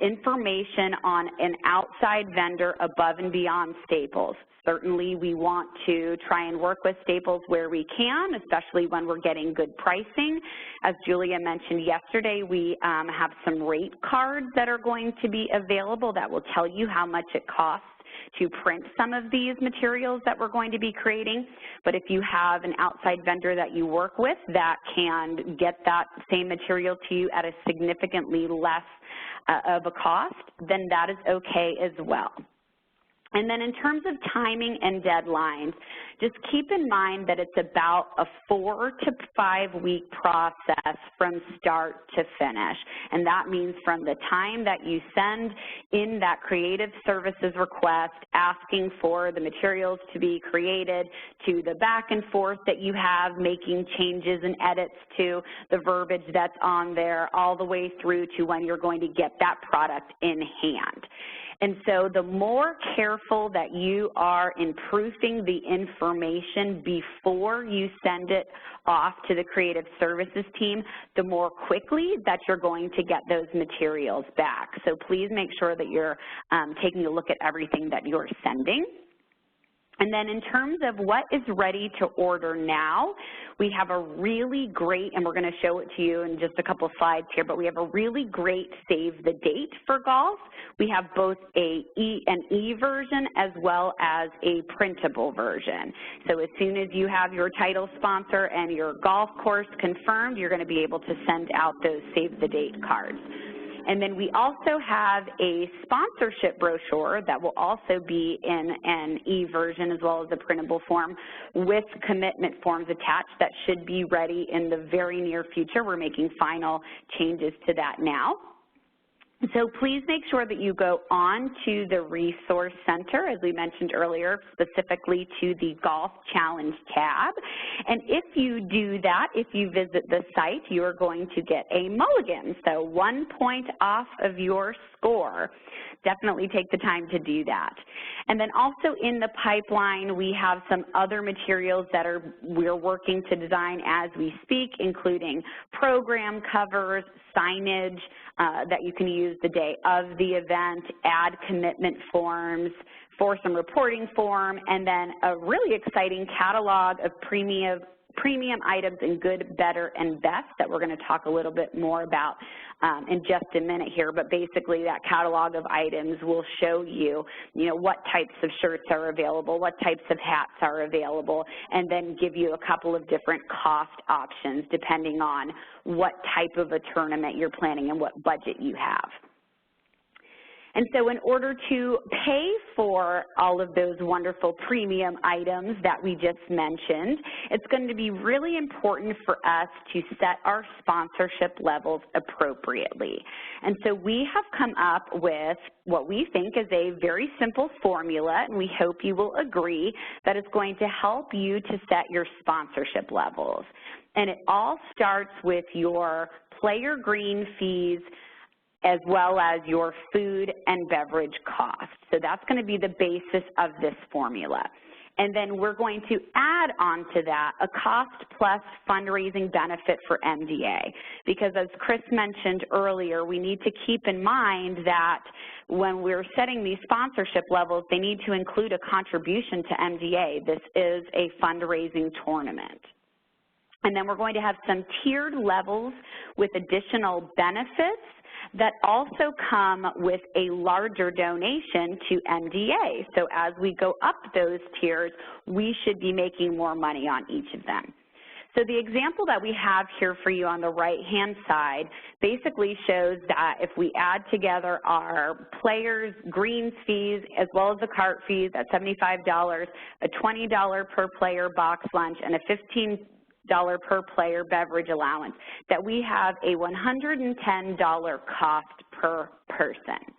information on an outside vendor above and beyond Staples. Certainly, we want to try and work with Staples where we can, especially when we're getting good pricing. As Julia mentioned yesterday, we have some rate cards that are going to be available that will tell you how much it costs to print some of these materials that we're going to be creating. But if you have an outside vendor that you work with that can get that same material to you at a significantly less of a cost, then that is okay as well. And then in terms of timing and deadlines, just keep in mind that it's about a 4 to 5 week process from start to finish. And that means from the time that you send in that creative services request asking for the materials to be created, to the back and forth that you have making changes and edits to the verbiage that's on there, all the way through to when you're going to get that product in hand. And so the more careful that you are in proofing the information before you send it off to the creative services team, the more quickly that you're going to get those materials back. So please make sure that you're taking a look at everything that you're sending. And then in terms of what is ready to order now, we have a really great, and we're going to show it to you in just a couple slides here, but we have a really great save the date for golf. We have both an e version as well as a printable version. So as soon as you have your title sponsor and your golf course confirmed, you're going to be able to send out those save the date cards. And then we also have a sponsorship brochure that will also be in an e-version as well as a printable form with commitment forms attached that should be ready in the very near future. We're making final changes to that now. So please make sure that you go on to the Resource Center, as we mentioned earlier, specifically to the Golf Challenge tab. And if you do that, if you visit the site, you are going to get a mulligan, so 1 point off of your score. Definitely take the time to do that. And then also in the pipeline, we have some other materials that we're working to design as we speak, including program covers, signage that you can use the day of the event, ad commitment forms, for some reporting form, and then a really exciting catalog of premium premium items in good, better, and best that we're going to talk a little bit more about in just a minute here, but basically that catalog of items will show you, what types of shirts are available, what types of hats are available, and then give you a couple of different cost options depending on what type of a tournament you're planning and what budget you have. And so in order to pay for all of those wonderful premium items that we just mentioned, it's going to be really important for us to set our sponsorship levels appropriately. And so we have come up with what we think is a very simple formula, and we hope you will agree that it's going to help you to set your sponsorship levels. And it all starts with your player green fees as well as your food and beverage costs. So that's going to be the basis of this formula. And then we're going to add on to that a cost plus fundraising benefit for MDA, because as Chris mentioned earlier, we need to keep in mind that when we're setting these sponsorship levels, they need to include a contribution to MDA. This is a fundraising tournament. And then we're going to have some tiered levels with additional benefits that also come with a larger donation to MDA. So as we go up those tiers, we should be making more money on each of them. So the example that we have here for you on the right-hand side basically shows that if we add together our players' greens fees as well as the cart fees at $75, a $20 per player box lunch, and a $15 per player beverage allowance, that we have a $110 cost per person.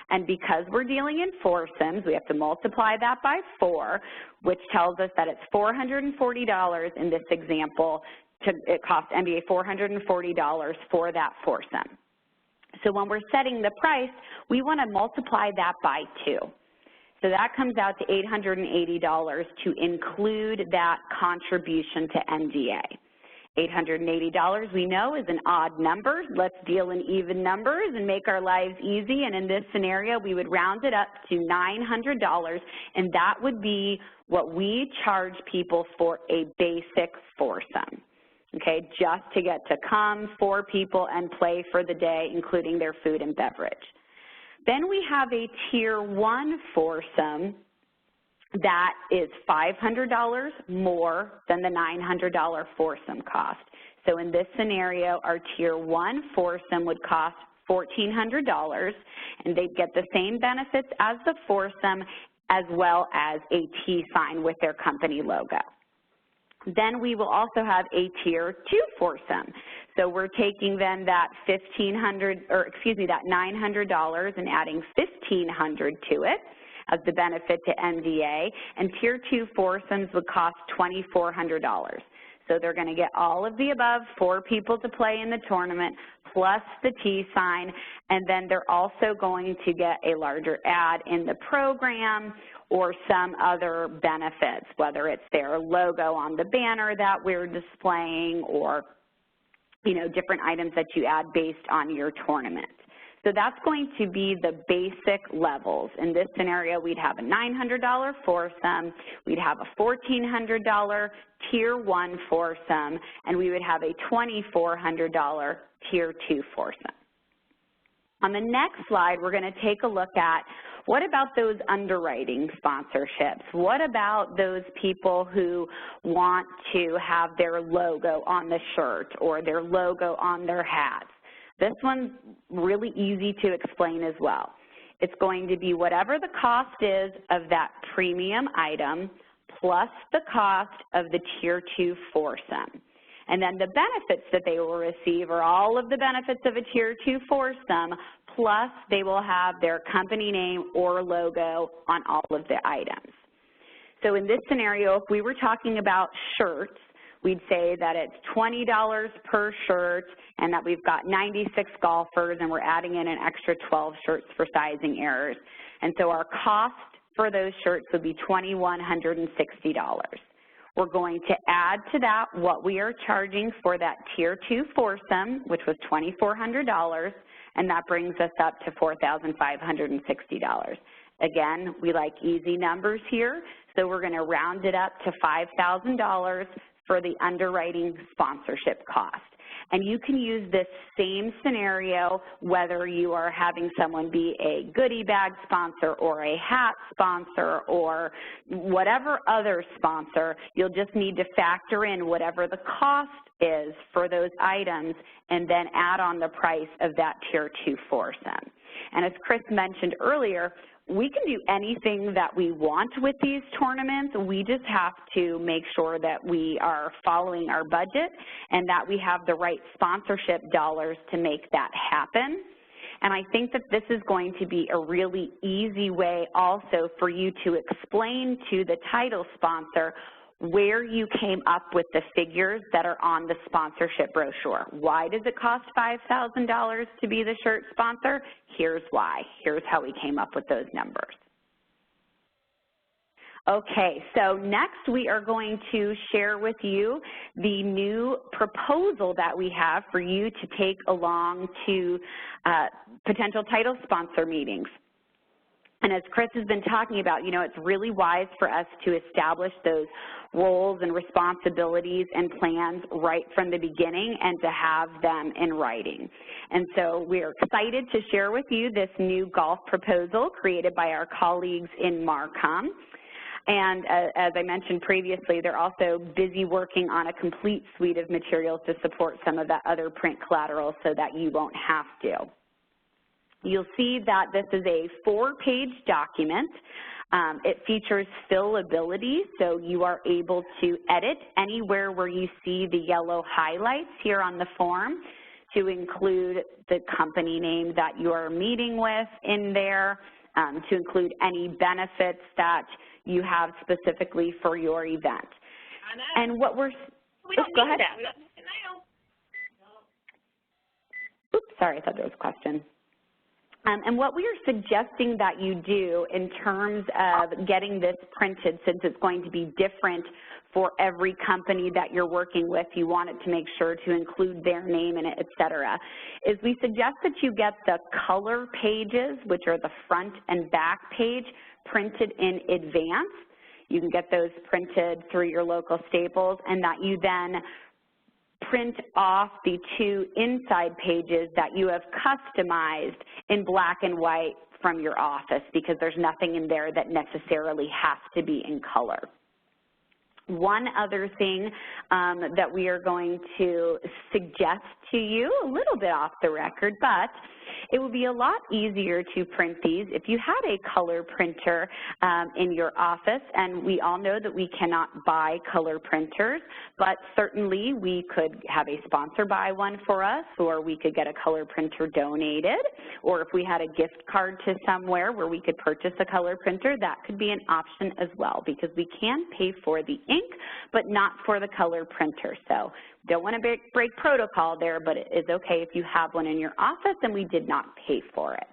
And because we're dealing in foursomes, we have to multiply that by 4, which tells us that it's $440 in this example. It costs MDA $440 for that foursome. So when we're setting the price, we want to multiply that by 2. So that comes out to $880 to include that contribution to MDA. $880 we know is an odd number. Let's deal in even numbers and make our lives easy. And in this scenario, we would round it up to $900, and that would be what we charge people for a basic foursome. Okay, just to get to come, 4 people, and play for the day, including their food and beverage. Then we have a Tier 1 foursome that is $500 more than the $900 foursome cost. So in this scenario, our Tier 1 foursome would cost $1,400, and they'd get the same benefits as the foursome as well as a T sign with their company logo. Then we will also have a Tier 2 foursome. So we're taking then that that $900 and adding $1,500 to it as the benefit to MDA, and Tier 2 foursomes would cost $2,400. So they're going to get all of the above, 4 people to play in the tournament, plus the T sign, and then they're also going to get a larger ad in the program or some other benefits, whether it's their logo on the banner that we're displaying or, different items that you add based on your tournament. So that's going to be the basic levels. In this scenario, we'd have a $900 foursome, we'd have a $1,400 Tier 1 foursome, and we would have a $2,400 Tier 2 foursome. On the next slide, we're going to take a look at what about those underwriting sponsorships? What about those people who want to have their logo on the shirt or their logo on their hats? This one's really easy to explain as well. It's going to be whatever the cost is of that premium item plus the cost of the Tier 2 foursome. And then the benefits that they will receive are all of the benefits of a Tier 2 foursome, plus they will have their company name or logo on all of the items. So in this scenario, if we were talking about shirts, we'd say that it's $20 per shirt and that we've got 96 golfers and we're adding in an extra 12 shirts for sizing errors. And so our cost for those shirts would be $2,160. We're going to add to that what we are charging for that Tier 2 foursome, which was $2,400, and that brings us up to $4,560. Again, we like easy numbers here, so we're going to round it up to $5,000 for the underwriting sponsorship cost. And you can use this same scenario whether you are having someone be a goodie bag sponsor or a hat sponsor or whatever other sponsor. You'll just need to factor in whatever the cost is for those items and then add on the price of that Tier 2 foursome. And as Chris mentioned earlier, we can do anything that we want with these tournaments. We just have to make sure that we are following our budget and that we have the right sponsorship dollars to make that happen. And I think that this is going to be a really easy way also for you to explain to the title sponsor where you came up with the figures that are on the sponsorship brochure. Why does it cost $5,000 to be the shirt sponsor? Here's why. Here's how we came up with those numbers. Okay, so next we are going to share with you the new proposal that we have for you to take along to potential title sponsor meetings. And as Chris has been talking about, you know, it's really wise for us to establish those roles and responsibilities and plans right from the beginning and to have them in writing. And so we're excited to share with you this new golf proposal created by our colleagues in Marcom. And as I mentioned previously, they're also busy working on a complete suite of materials to support some of that other print collateral so that you won't have to. You'll see that this is a 4-page document. It features fillability, so you are able to edit anywhere where you see the yellow highlights here on the form to include the company name that you are meeting with in there, to include any benefits that you have specifically for your event. And what we're, go ahead. Oops, sorry, I thought there was a question. And what we are suggesting that you do in terms of getting this printed, since it's going to be different for every company that you're working with, you want it to make sure to include their name in it, et cetera, is we suggest that you get the color pages, which are the front and back page, printed in advance. You can get those printed through your local Staples, and that you then print off the 2 inside pages that you have customized in black and white from your office, because there's nothing in there that necessarily has to be in color. One other thing that we are going to suggest to you, a little bit off the record, but it would be a lot easier to print these if you had a color printer in your office, and we all know that we cannot buy color printers, but certainly we could have a sponsor buy one for us, or we could get a color printer donated, or if we had a gift card to somewhere where we could purchase a color printer, that could be an option as well, because we can pay for the ink, but not for the color printer. So don't want to break protocol there, but it is okay if you have one in your office and we did not pay for it.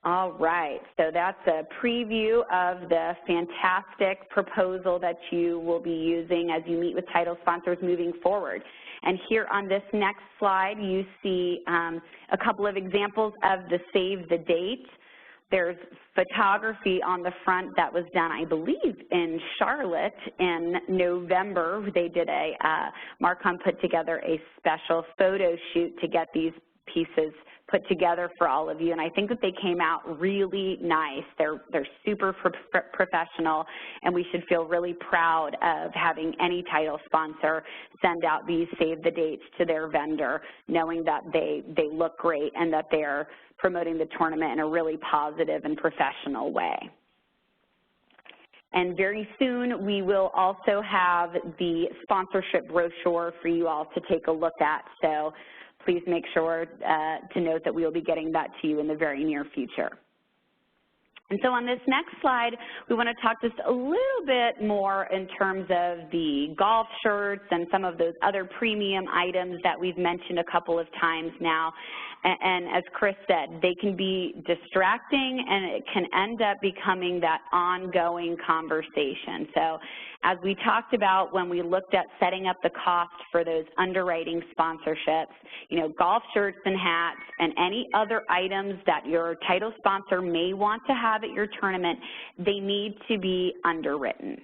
All right, so that's a preview of the fantastic proposal that you will be using as you meet with title sponsors moving forward. And here on this next slide, you see a couple of examples of the save the date. There's photography on the front that was done, I believe, in Charlotte in November. They did Marcom put together a special photo shoot to get these pieces put together for all of you, and I think that they came out really nice. They're super professional, and we should feel really proud of having any title sponsor send out these save the dates to their vendor, knowing that they look great and that they're promoting the tournament in a really positive and professional way. And very soon we will also have the sponsorship brochure for you all to take a look at, so please make sure to note that we will be getting that to you in the very near future. And so on this next slide, we want to talk just a little bit more in terms of the golf shirts and some of those other premium items that we've mentioned a couple of times now. And as Chris said, they can be distracting and it can end up becoming that ongoing conversation. So As we talked about when we looked at setting up the cost for those underwriting sponsorships, you know, golf shirts and hats and any other items that your title sponsor may want to have at your tournament, they need to be underwritten.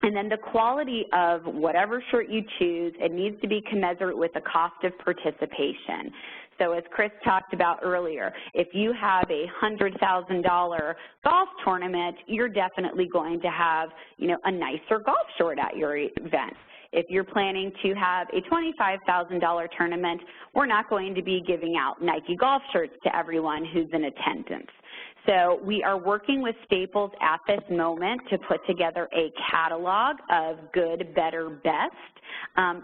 And then the quality of whatever shirt you choose, it needs to be commensurate with the cost of participation. So as Chris talked about earlier, if you have a $100,000 golf tournament, you're definitely going to have, you know, a nicer golf short at your event. If you're planning to have a $25,000 tournament, we're not going to be giving out Nike golf shirts to everyone who's in attendance. So we are working with Staples at this moment to put together a catalog of good, better, best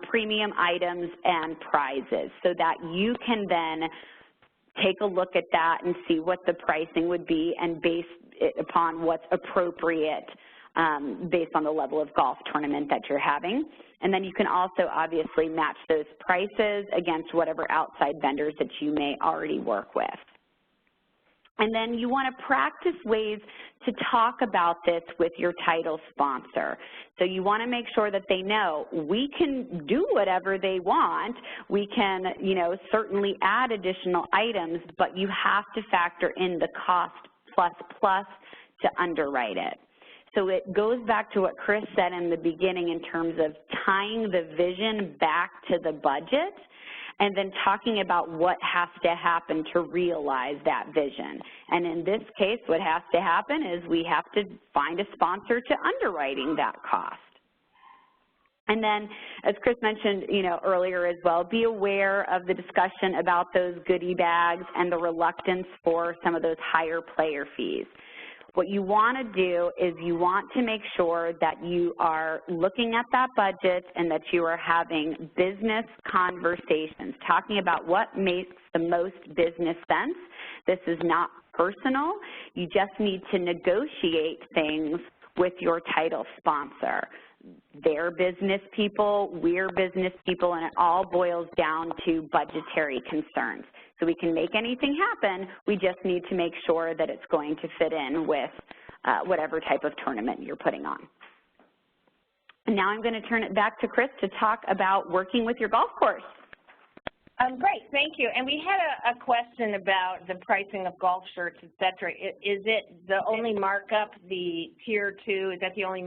premium items and prizes so that you can then take a look at that and see what the pricing would be and base it upon what's appropriate based on the level of golf tournament that you're having. And then you can also obviously match those prices against whatever outside vendors that you may already work with. And then you want to practice ways to talk about this with your title sponsor. So you want to make sure that they know we can do whatever they want. We can, you know, certainly add additional items, but you have to factor in the cost plus to underwrite it. So it goes back to what Chris said in the beginning in terms of tying the vision back to the budget and then talking about what has to happen to realize that vision. And in this case, what has to happen is we have to find a sponsor to underwriting that cost. And then, as Chris mentioned, you know, earlier as well, be aware of the discussion about those goodie bags and the reluctance for some of those higher player fees. What you want to do is you want to make sure that you are looking at that budget and that you are having business conversations, talking about what makes the most business sense. This is not personal. You just need to negotiate things with your title sponsor. They're business people, we're business people, and it all boils down to budgetary concerns. So we can make anything happen, we just need to make sure that it's going to fit in with whatever type of tournament you're putting on. And now I'm going to turn it back to Chris to talk about working with your golf course. Great, thank you. And we had a question about the pricing of golf shirts, et cetera. Is it the only markup, the tier 2, is that the only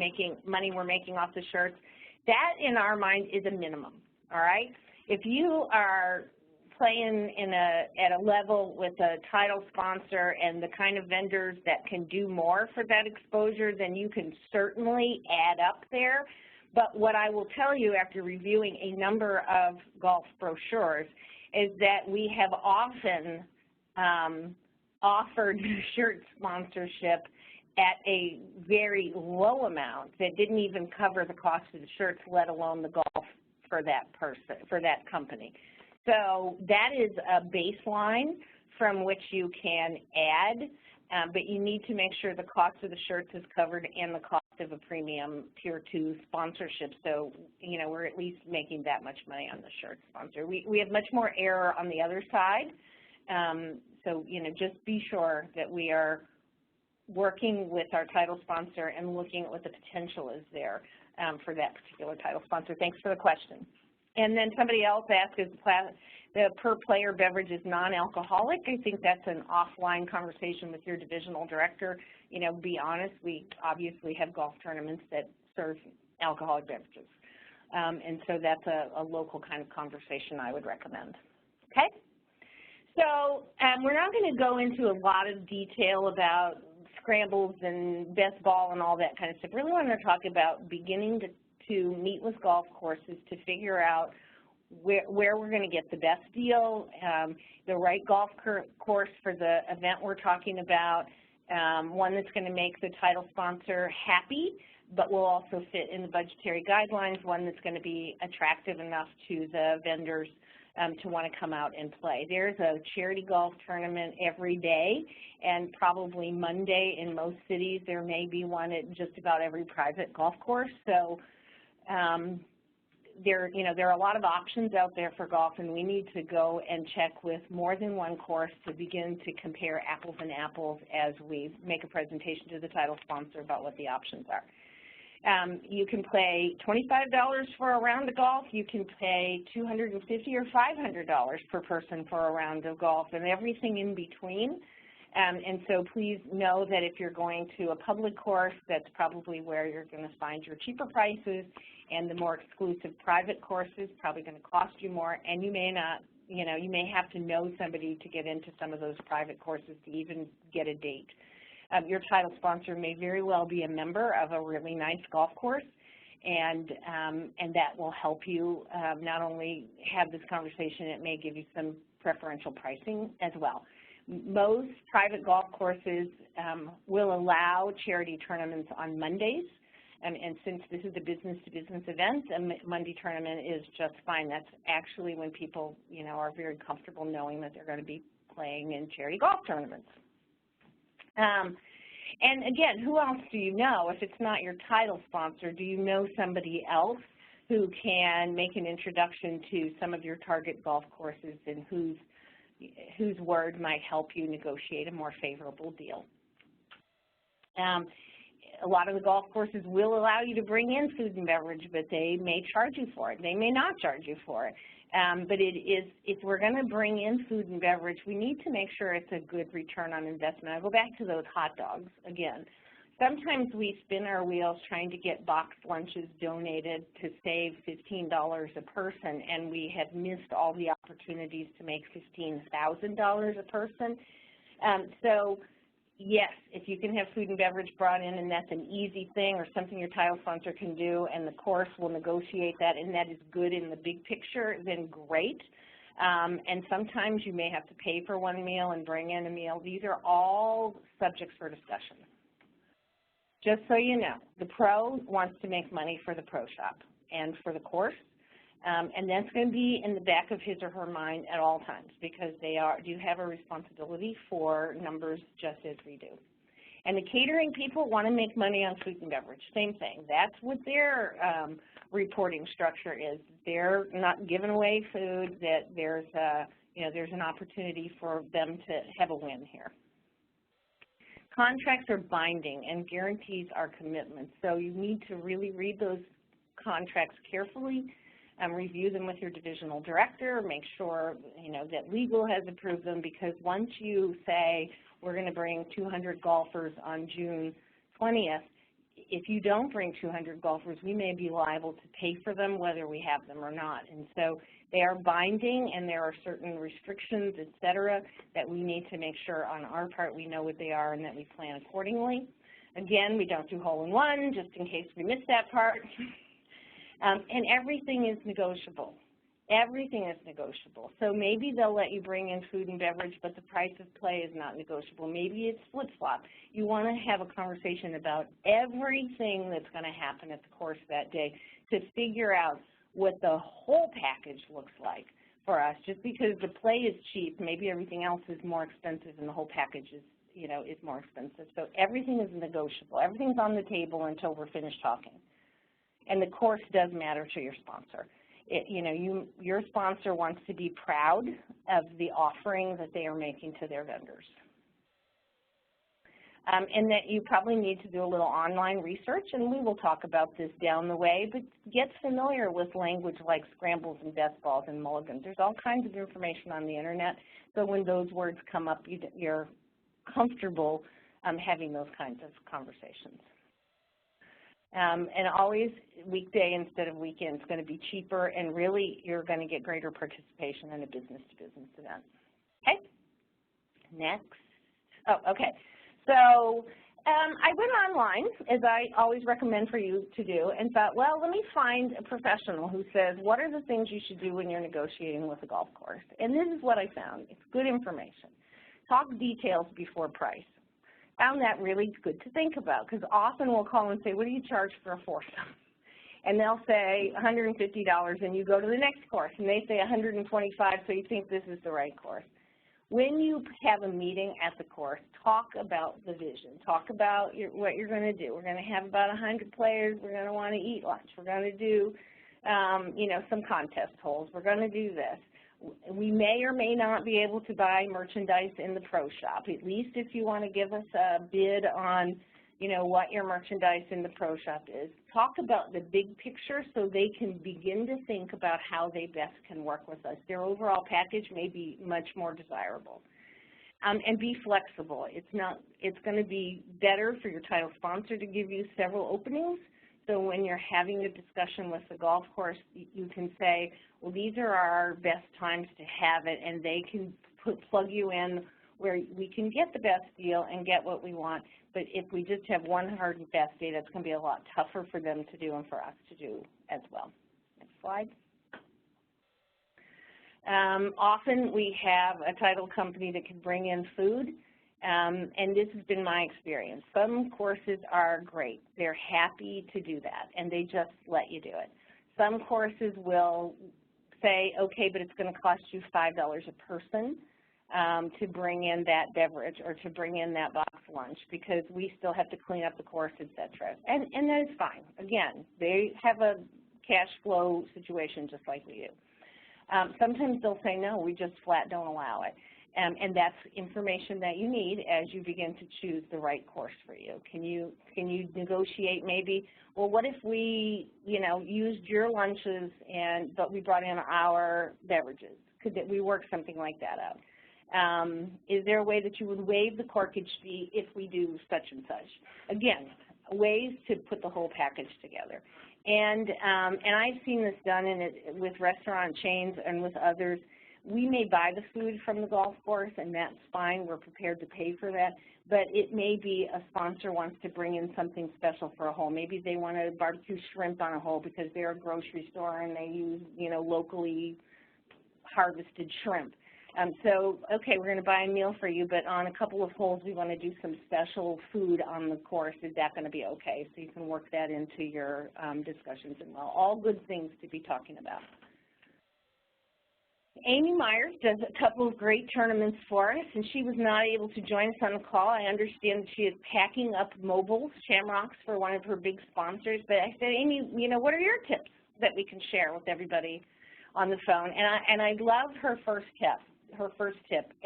money we're making off the shirts? That, in our mind, is a minimum, all right? If you are playing at a level with a title sponsor and the kind of vendors that can do more for that exposure, then you can certainly add up there. But what I will tell you after reviewing a number of golf brochures is that we have often offered shirt sponsorship at a very low amount that didn't even cover the cost of the shirts, let alone the golf for that person, for that company. So that is a baseline from which you can add, but you need to make sure the cost of the shirts is covered and the cost of a premium tier 2 sponsorship. So, you know, we're at least making that much money on the shirt sponsor. We have much more error on the other side. So, you know, just be sure that we are working with our title sponsor and looking at what the potential is there for that particular title sponsor. Thanks for the question. And then somebody else asked, is the per-player beverage is non-alcoholic? I think that's an offline conversation with your divisional director. You know, be honest, we obviously have golf tournaments that serve alcoholic beverages. And so that's a local kind of conversation I would recommend. Okay? So we're not going to go into a lot of detail about scrambles and best ball and all that kind of stuff. Really want to talk about beginning to meet with golf courses to figure out where we're going to get the best deal, the right golf course for the event we're talking about, one that's going to make the title sponsor happy, but will also fit in the budgetary guidelines, one that's going to be attractive enough to the vendors to want to come out and play. There's a charity golf tournament every day, and probably Monday in most cities there may be one at just about every private golf course. So there are a lot of options out there for golf, and we need to go and check with more than one course to begin to compare apples and apples as we make a presentation to the title sponsor about what the options are. You can pay $25 for a round of golf. You can pay $250 or $500 per person for a round of golf, and everything in between. And so please know that if you're going to a public course, that's probably where you're going to find your cheaper prices, and the more exclusive private courses probably going to cost you more, and you may not, you may have to know somebody to get into some of those private courses to even get a date. Your title sponsor may very well be a member of a really nice golf course, and that will help you not only have this conversation, it may give you some preferential pricing as well. Most private golf courses will allow charity tournaments on Mondays, and since this is a business-to-business event, a Monday tournament is just fine. That's actually when people, are very comfortable knowing that they're going to be playing in charity golf tournaments. And again, who else do you know? If it's not your title sponsor, do you know somebody else who can make an introduction to some of your target golf courses and whose word might help you negotiate a more favorable deal? A lot of the golf courses will allow you to bring in food and beverage, but they may charge you for it. They may not charge you for it. But if we're going to bring in food and beverage, we need to make sure it's a good return on investment. I'll go back to those hot dogs again. Sometimes we spin our wheels trying to get boxed lunches donated to save $15 a person, and we have missed all the opportunities to make $15,000 a person. So yes, if you can have food and beverage brought in and that's an easy thing or something your title sponsor can do and the course will negotiate that and that is good in the big picture, then great. And sometimes you may have to pay for one meal and bring in a meal. These are all subjects for discussion. Just so you know, the pro wants to make money for the pro shop and for the course, and that's going to be in the back of his or her mind at all times because they do have a responsibility for numbers just as we do. And the catering people want to make money on food and beverage, same thing. That's what their reporting structure is. They're not giving away food, that there's an opportunity for them to have a win here. Contracts are binding and guarantees are commitments, so you need to really read those contracts carefully, review them with your divisional director, make sure that legal has approved them, because once you say we're going to bring 200 golfers on June 20th, if you don't bring 200 golfers, we may be liable to pay for them whether we have them or not. And so they are binding, and there are certain restrictions, et cetera, that we need to make sure on our part we know what they are and that we plan accordingly. Again, we don't do hole-in-one, just in case we miss that part. And everything is negotiable. Everything is negotiable. So maybe they'll let you bring in food and beverage, but the price of play is not negotiable. Maybe it's flip-flop. You want to have a conversation about everything that's going to happen at the course that day to figure out what the whole package looks like for us. Just because the play is cheap, maybe everything else is more expensive and the whole package is, is more expensive. So everything is negotiable. Everything's on the table until we're finished talking. And the course does matter to your sponsor. Your sponsor wants to be proud of the offering that they are making to their vendors. And that you probably need to do a little online research, and we will talk about this down the way, but get familiar with language like scrambles and best balls and mulligans. There's all kinds of information on the internet, so when those words come up, you're comfortable having those kinds of conversations. And always weekday instead of weekend is going to be cheaper, and really you're going to get greater participation in a business-to-business event. Okay? Next. Oh, okay. So I went online, as I always recommend for you to do, and thought, well, let me find a professional who says, what are the things you should do when you're negotiating with a golf course? And this is what I found. It's good information. Talk details before price. Found that really good to think about, because often we'll call and say, what do you charge for a foursome? And they'll say $150, and you go to the next course, and they say $125, so you think this is the right course. When you have a meeting at the course, talk about the vision. Talk about what you're going to do. We're going to have about 100 players. We're going to want to eat lunch. We're going to do, some contest holes. We're going to do this. We may or may not be able to buy merchandise in the pro shop, at least if you want to give us a bid on you know, what your merchandise in the pro shop is. Talk about the big picture so they can begin to think about how they best can work with us. Their overall package may be much more desirable. And be flexible. It's going to be better for your title sponsor to give you several openings. So when you're having a discussion with the golf course, you can say, well, these are our best times to have it, and they can plug you in where we can get the best deal and get what we want. But if we just have one hard and fast date, it's going to be a lot tougher for them to do and for us to do as well. Next slide. Often we have a title company that can bring in food, and this has been my experience. Some courses are great. They're happy to do that, and they just let you do it. Some courses will say, okay, but it's going to cost you $5 a person to bring in that beverage or to bring in that box lunch because we still have to clean up the course, et cetera. And that is fine. Again, they have a cash flow situation just like we do. Sometimes they'll say, no, we just flat don't allow it. And that's information that you need as you begin to choose the right course for you. Can you negotiate maybe, well, what if we, you know, used your lunches but we brought in our beverages? Could we work something like that out? Is there a way that you would waive the corkage fee if we do such and such? Again, ways to put the whole package together. And I've seen this done with restaurant chains and with others. We may buy the food from the golf course, and that's fine. We're prepared to pay for that. But it may be a sponsor wants to bring in something special for a hole. Maybe they want to barbecue shrimp on a hole because they're a grocery store and they use, you know, locally harvested shrimp. So, okay, we're going to buy a meal for you, but on a couple of holes we want to do some special food on the course. Is that going to be okay? So you can work that into your discussions as well. All good things to be talking about. Amy Myers does a couple of great tournaments for us, and she was not able to join us on the call. I understand that she is packing up mobiles, Shamrocks, for one of her big sponsors. But I said, Amy, you know, what are your tips that we can share with everybody on the phone? And I love her first tip.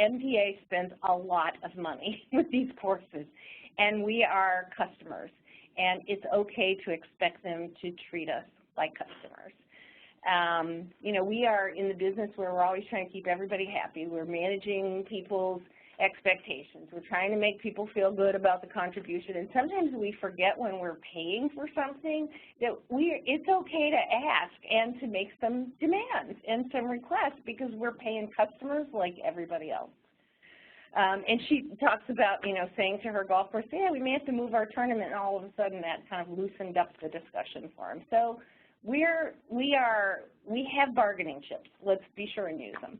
MDA spends a lot of money with these courses, and we are customers, and it's okay to expect them to treat us like customers. You know, we are in the business where we're always trying to keep everybody happy. We're managing people's expectations. We're trying to make people feel good about the contribution, and sometimes we forget when we're paying for something that it's okay to ask and to make some demands and some requests because we're paying customers like everybody else. And she talks about, you know, saying to her golf course, yeah, we may have to move our tournament, and all of a sudden that kind of loosened up the discussion for them. So we have bargaining chips. Let's be sure and use them.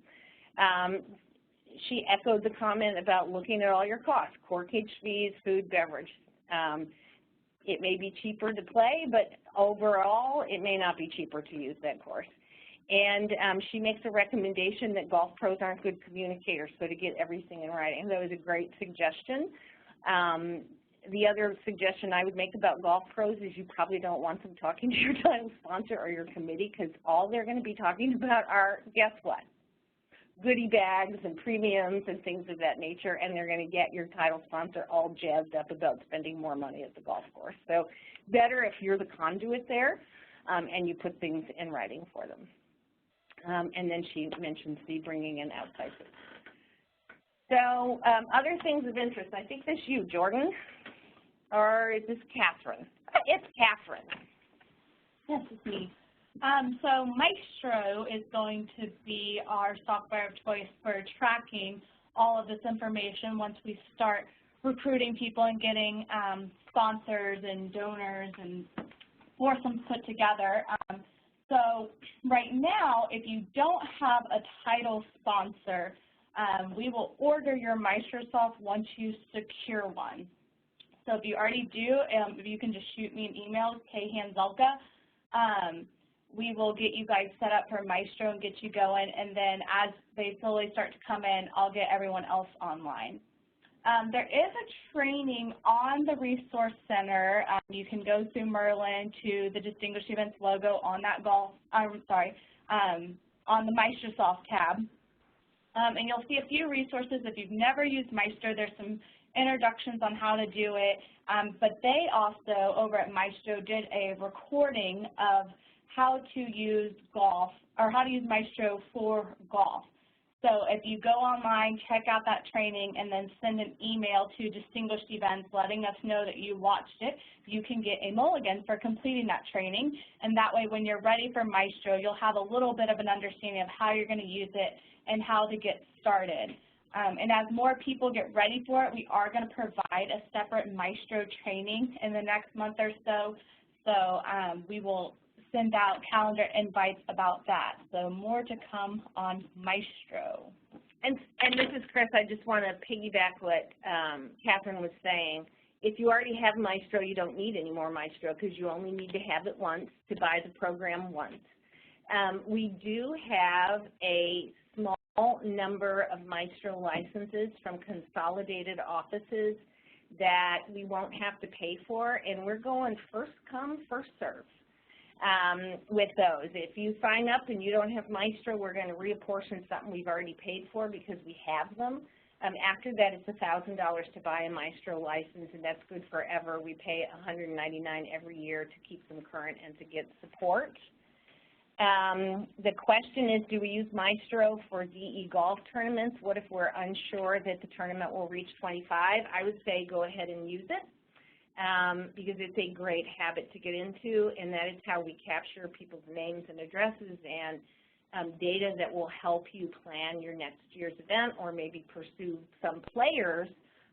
She echoed the comment about looking at all your costs, corkage fees, food, beverage. It may be cheaper to play, but overall it may not be cheaper to use that course. And she makes a recommendation that golf pros aren't good communicators, so to get everything in writing. That was a great suggestion. The other suggestion I would make about golf pros is you probably don't want them talking to your title sponsor or your committee because all they're going to be talking about are, guess what? Goodie bags and premiums and things of that nature, and they're going to get your title sponsor all jazzed up about spending more money at the golf course. So better if you're the conduit there and you put things in writing for them. And then she mentions the bringing in outside food. So other things of interest, I think this is you, Jordan, or is this Catherine? It's Catherine. Yes, it's me. So Maestro is going to be our software of choice for tracking all of this information once we start recruiting people and getting sponsors and donors and foursomes put together. So right now, if you don't have a title sponsor, we will order your Maestrosoft once you secure one. So if you already do, if you can just shoot me an email, khanzelka, we will get you guys set up for Maestro and get you going, and then as they slowly start to come in, I'll get everyone else online. There is a training on the Resource Center. You can go through Merlin to the Distinguished Events logo on that on the Maestrosoft tab. And you'll see a few resources. If you've never used Maestro, there's some introductions on how to do it, but they also, over at Maestro, did a recording of how to use golf, or how to use Maestro for golf. So if you go online, check out that training, and then send an email to Distinguished Events letting us know that you watched it, you can get a mulligan for completing that training. And that way, when you're ready for Maestro, you'll have a little bit of an understanding of how you're going to use it and how to get started. And as more people get ready for it, we are going to provide a separate Maestro training in the next month or so. So we will send out calendar invites about that. So more to come on Maestro. And this is Chris. I just want to piggyback what Catherine was saying. If you already have Maestro, you don't need any more Maestro because you only need to have it once to buy the program once. We do have a small number of Maestro licenses from consolidated offices that we won't have to pay for, and we're going first come, first serve with those. If you sign up and you don't have Maestro, we're going to reapportion something we've already paid for because we have them. After that, it's $1,000 to buy a Maestro license, and that's good forever. We pay $199 every year to keep them current and to get support. The question is, do we use Maestro for DE golf tournaments? What if we're unsure that the tournament will reach 25? I would say go ahead and use it because it's a great habit to get into, and that is how we capture people's names and addresses and data that will help you plan your next year's event or maybe pursue some players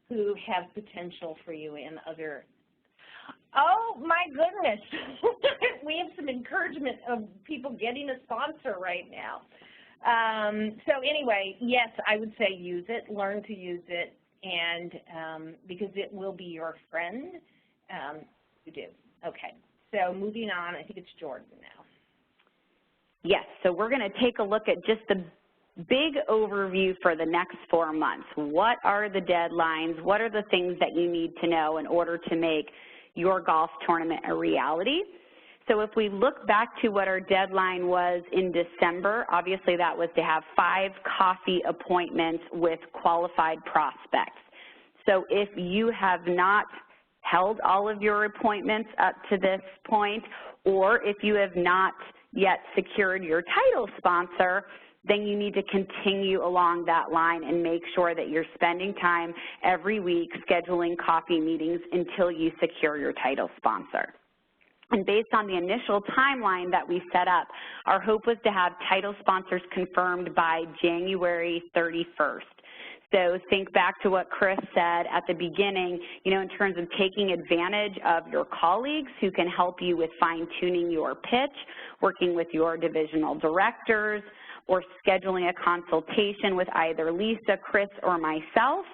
who have potential for you in other. Oh, my goodness. We have some encouragement of people getting a sponsor right now. So anyway, yes, I would say use it, learn to use it, and because it will be your friend. You do. Okay. So moving on, I think it's Jordan now. Yes, so we're going to take a look at just the big overview for the next 4 months. What are the deadlines? What are the things that you need to know in order to make your golf tournament a reality? So if we look back to what our deadline was in December, obviously that was to have 5 coffee appointments with qualified prospects. So if you have not held all of your appointments up to this point, or if you have not yet secured your title sponsor, then you need to continue along that line and make sure that you're spending time every week scheduling coffee meetings until you secure your title sponsor. And based on the initial timeline that we set up, our hope was to have title sponsors confirmed by January 31st. So think back to what Chris said at the beginning, you know, in terms of taking advantage of your colleagues who can help you with fine-tuning your pitch, working with your divisional directors, or scheduling a consultation with either Lisa, Chris, or myself,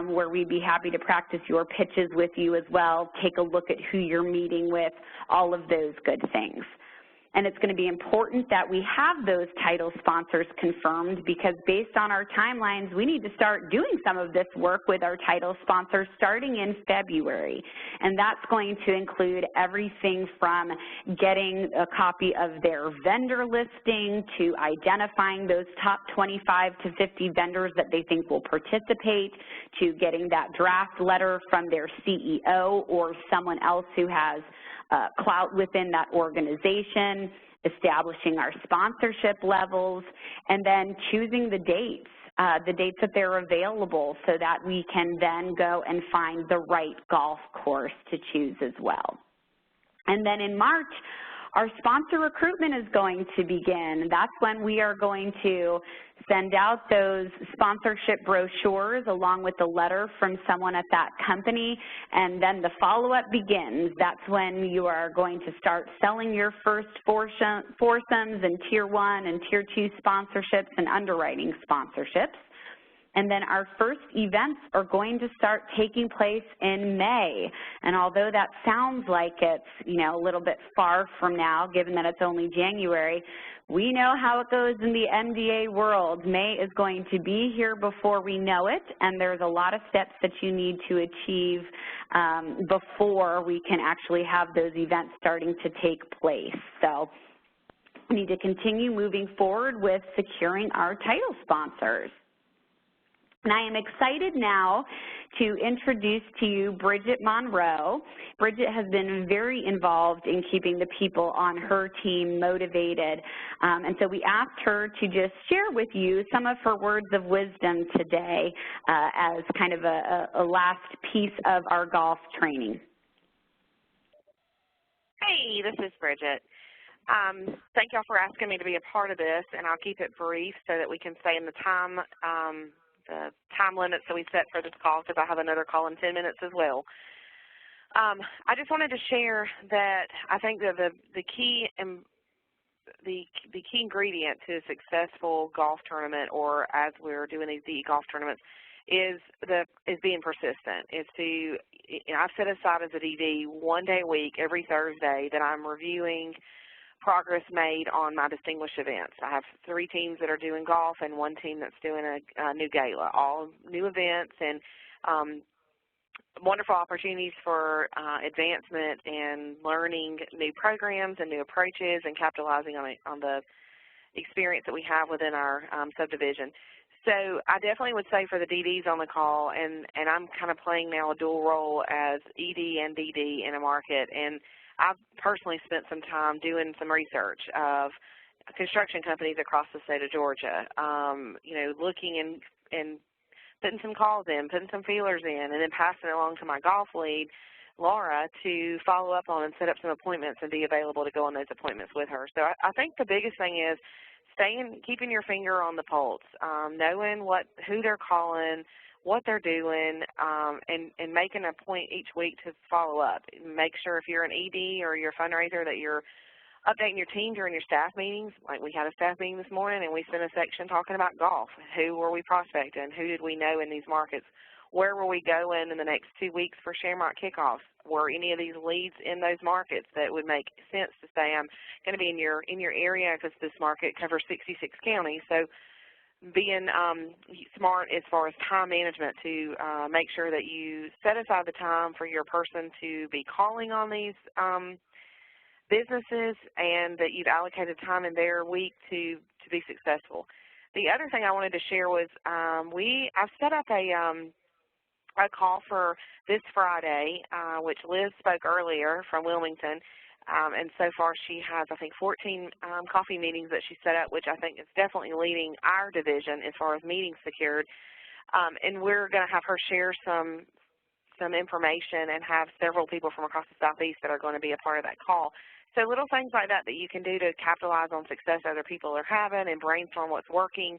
where we'd be happy to practice your pitches with you as well, take a look at who you're meeting with, all of those good things. And it's going to be important that we have those title sponsors confirmed because based on our timelines, we need to start doing some of this work with our title sponsors starting in February. And that's going to include everything from getting a copy of their vendor listing to identifying those top 25 to 50 vendors that they think will participate, to getting that draft letter from their CEO or someone else who has clout within that organization, establishing our sponsorship levels, and then choosing the dates that they're available so that we can then go and find the right golf course to choose as well. And then in March, our sponsor recruitment is going to begin. That's when we are going to send out those sponsorship brochures along with the letter from someone at that company, and then the follow-up begins. That's when you are going to start selling your first foursomes and Tier 1 and Tier 2 sponsorships and underwriting sponsorships. And then our first events are going to start taking place in May. And although that sounds like it's, you know, a little bit far from now, given that it's only January, we know how it goes in the MDA world. May is going to be here before we know it, and there's a lot of steps that you need to achieve before we can actually have those events starting to take place. So we need to continue moving forward with securing our title sponsors. And I am excited now to introduce to you Bridget Monroe. Bridget has been very involved in keeping the people on her team motivated. And so we asked her to just share with you some of her words of wisdom today as kind of a last piece of our golf training. Hey, this is Bridget. Thank y'all for asking me to be a part of this, and I'll keep it brief so that we can stay in the time limits that we set for this call, because I have another call in 10 minutes as well. I just wanted to share that I think that the key ingredient to a successful golf tournament, or as we're doing these DE golf tournaments, is being persistent. I've set aside as a DD 1 day a week, every Thursday, that I'm reviewing progress made on my distinguished events. I have 3 teams that are doing golf and 1 team that's doing a new gala, all new events and wonderful opportunities for advancement and learning new programs and new approaches and capitalizing on the experience that we have within our subdivision. So I definitely would say for the DDs on the call, and I'm kind of playing now a dual role as ED and DD in a market, and I've personally spent some time doing some research of construction companies across the state of Georgia, looking and putting some calls in, putting some feelers in, and then passing it along to my golf lead, Laura, to follow up on and set up some appointments and be available to go on those appointments with her. So I think the biggest thing is keeping your finger on the pulse, knowing who they're calling, what they're doing, and making a point each week to follow up. Make sure if you're an ED or you're a fundraiser that you're updating your team during your staff meetings. Like we had a staff meeting this morning and we spent a section talking about golf. Who were we prospecting? Who did we know in these markets? Where were we going in the next 2 weeks for Shamrock kickoffs? Were any of these leads in those markets that would make sense to say, I'm going to be in your area, because this market covers 66 counties. So being smart as far as time management to make sure that you set aside the time for your person to be calling on these businesses, and that you've allocated time in their week to be successful. The other thing I wanted to share was I've set up a call for this Friday, which Liz spoke earlier from Wilmington, and so far she has, I think, 14 coffee meetings that she set up, which I think is definitely leading our division as far as meetings secured. And we're going to have her share some information and have several people from across the Southeast that are going to be a part of that call. So little things like that you can do to capitalize on success other people are having and brainstorm what's working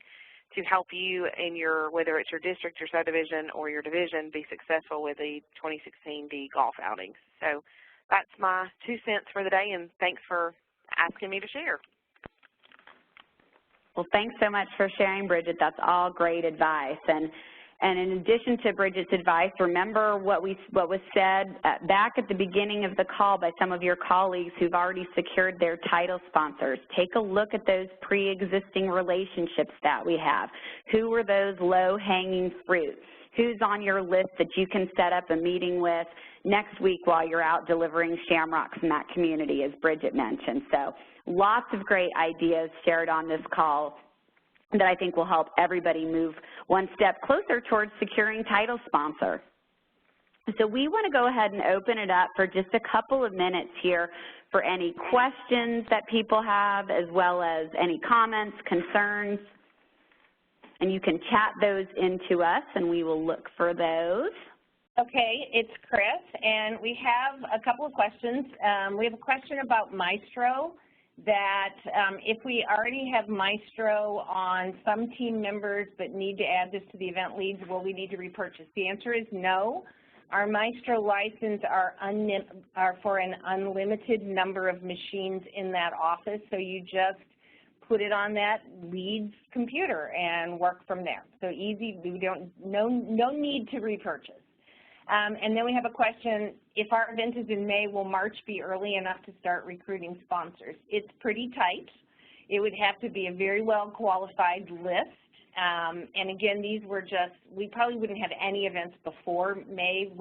to help you in whether it's your district, your subdivision, or your division, be successful with the 2016 DE golf outings. So that's my 2 cents for the day, and thanks for asking me to share. Well, thanks so much for sharing, Bridget. That's all great advice. And in addition to Bridget's advice, remember what was said back at the beginning of the call by some of your colleagues who've already secured their title sponsors. Take a look at those pre-existing relationships that we have. Who are those low-hanging fruit? Who's on your list that you can set up a meeting with next week while you're out delivering shamrocks in that community, as Bridget mentioned? So lots of great ideas shared on this call that I think will help everybody move one step closer towards securing title sponsor. So we want to go ahead and open it up for just a couple of minutes here for any questions that people have, as well as any comments, concerns. And you can chat those into us, and we will look for those. Okay, it's Chris, and we have a couple of questions. We have a question about Maestro, that if we already have Maestro on some team members but need to add this to the event leads, will we need to repurchase? The answer is no. Our Maestro license are for an unlimited number of machines in that office, so you just put it on that leads computer and work from there. So easy, no need to repurchase. And then we have a question, if our event is in May, will March be early enough to start recruiting sponsors? It's pretty tight. It would have to be a very well-qualified list. And again, these were we probably wouldn't have any events before May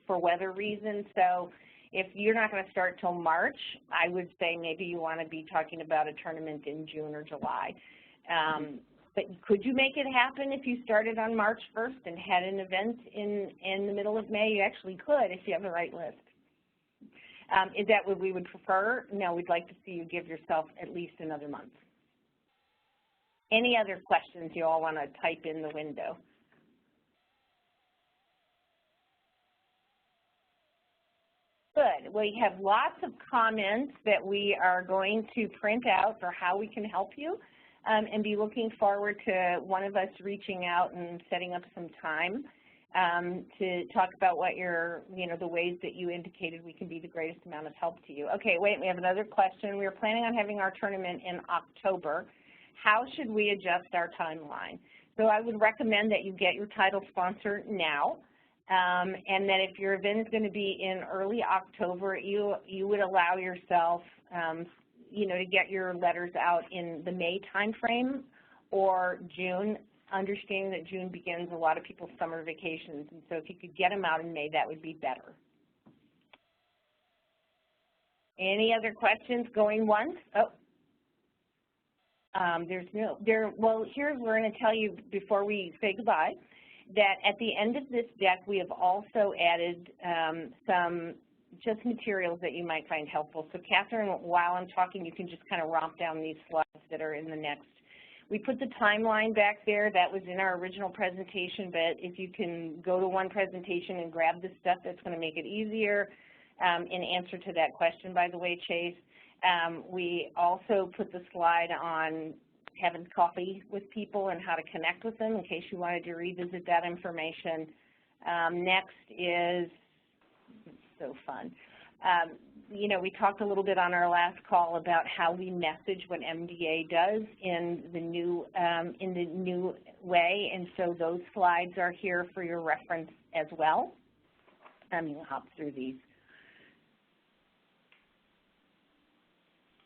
for weather reasons. So if you're not going to start till March, I would say maybe you want to be talking about a tournament in June or July. But could you make it happen if you started on March 1st and had an event in the middle of May? You actually could if you have the right list. Is that what we would prefer? No, we'd like to see you give yourself at least another month. Any other questions you all want to type in the window? Good. We have lots of comments that we are going to print out for how we can help you, and be looking forward to one of us reaching out and setting up some time to talk about what the ways that you indicated we can be the greatest amount of help to you. Okay, wait, we have another question. We are planning on having our tournament in October. How should we adjust our timeline? So I would recommend that you get your title sponsor now. And that if your event is going to be in early October, you would allow yourself, to get your letters out in the May timeframe or June, understanding that June begins a lot of people's summer vacations. And so if you could get them out in May, that would be better. Any other questions going once? Oh. Well, here we're going to tell you before we say goodbye that at the end of this deck, we have also added some just materials that you might find helpful. So Catherine, while I'm talking, you can just kind of romp down these slides that are in the next. We put the timeline back there. That was in our original presentation, but if you can go to one presentation and grab this stuff, that's going to make it easier. In answer to that question, by the way, Chase, we also put the slide on having coffee with people and how to connect with them in case you wanted to revisit that information. Next is, so fun. We talked a little bit on our last call about how we message what MDA does in the new way, and so those slides are here for your reference as well. I'm going to hop through these.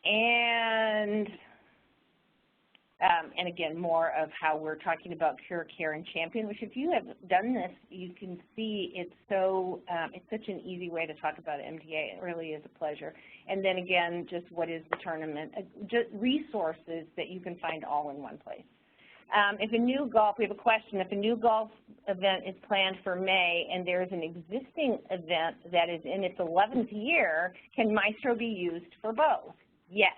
And again, more of how we're talking about Cure, Care, and Champion, which if you have done this, you can see it's such an easy way to talk about MDA. It really is a pleasure. And then again, just what is the tournament, just resources that you can find all in one place. We have a question. If a new golf event is planned for May and there is an existing event that is in its 11th year, can Maestro be used for both? Yes.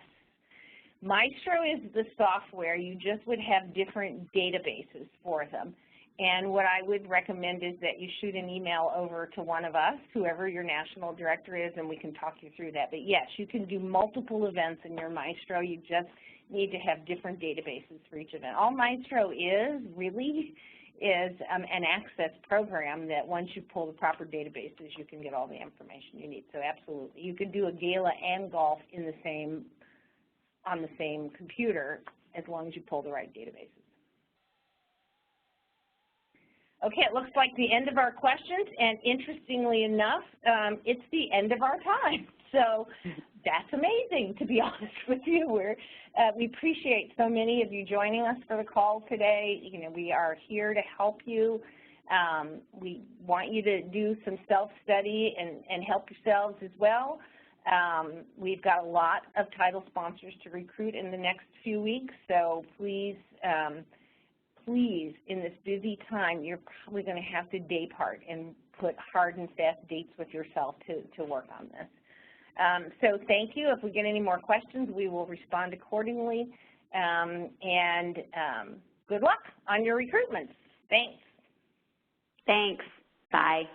Maestro is the software. You just would have different databases for them. And what I would recommend is that you shoot an email over to one of us, whoever your national director is, and we can talk you through that. But yes, you can do multiple events in your Maestro. You just need to have different databases for each event. All Maestro really is an access program that once you pull the proper databases, you can get all the information you need. So absolutely. You can do a gala and golf on the same computer as long as you pull the right databases. Okay, it looks like the end of our questions, and interestingly enough, it's the end of our time. So that's amazing, to be honest with you. We appreciate so many of you joining us for the call today. We are here to help you. We want you to do some self-study and help yourselves as well. We've got a lot of title sponsors to recruit in the next few weeks, so please, in this busy time, you're probably going to have to day part and put hard and fast dates with yourself to work on this. So thank you. If we get any more questions, we will respond accordingly, and good luck on your recruitments. Thanks. Thanks. Bye.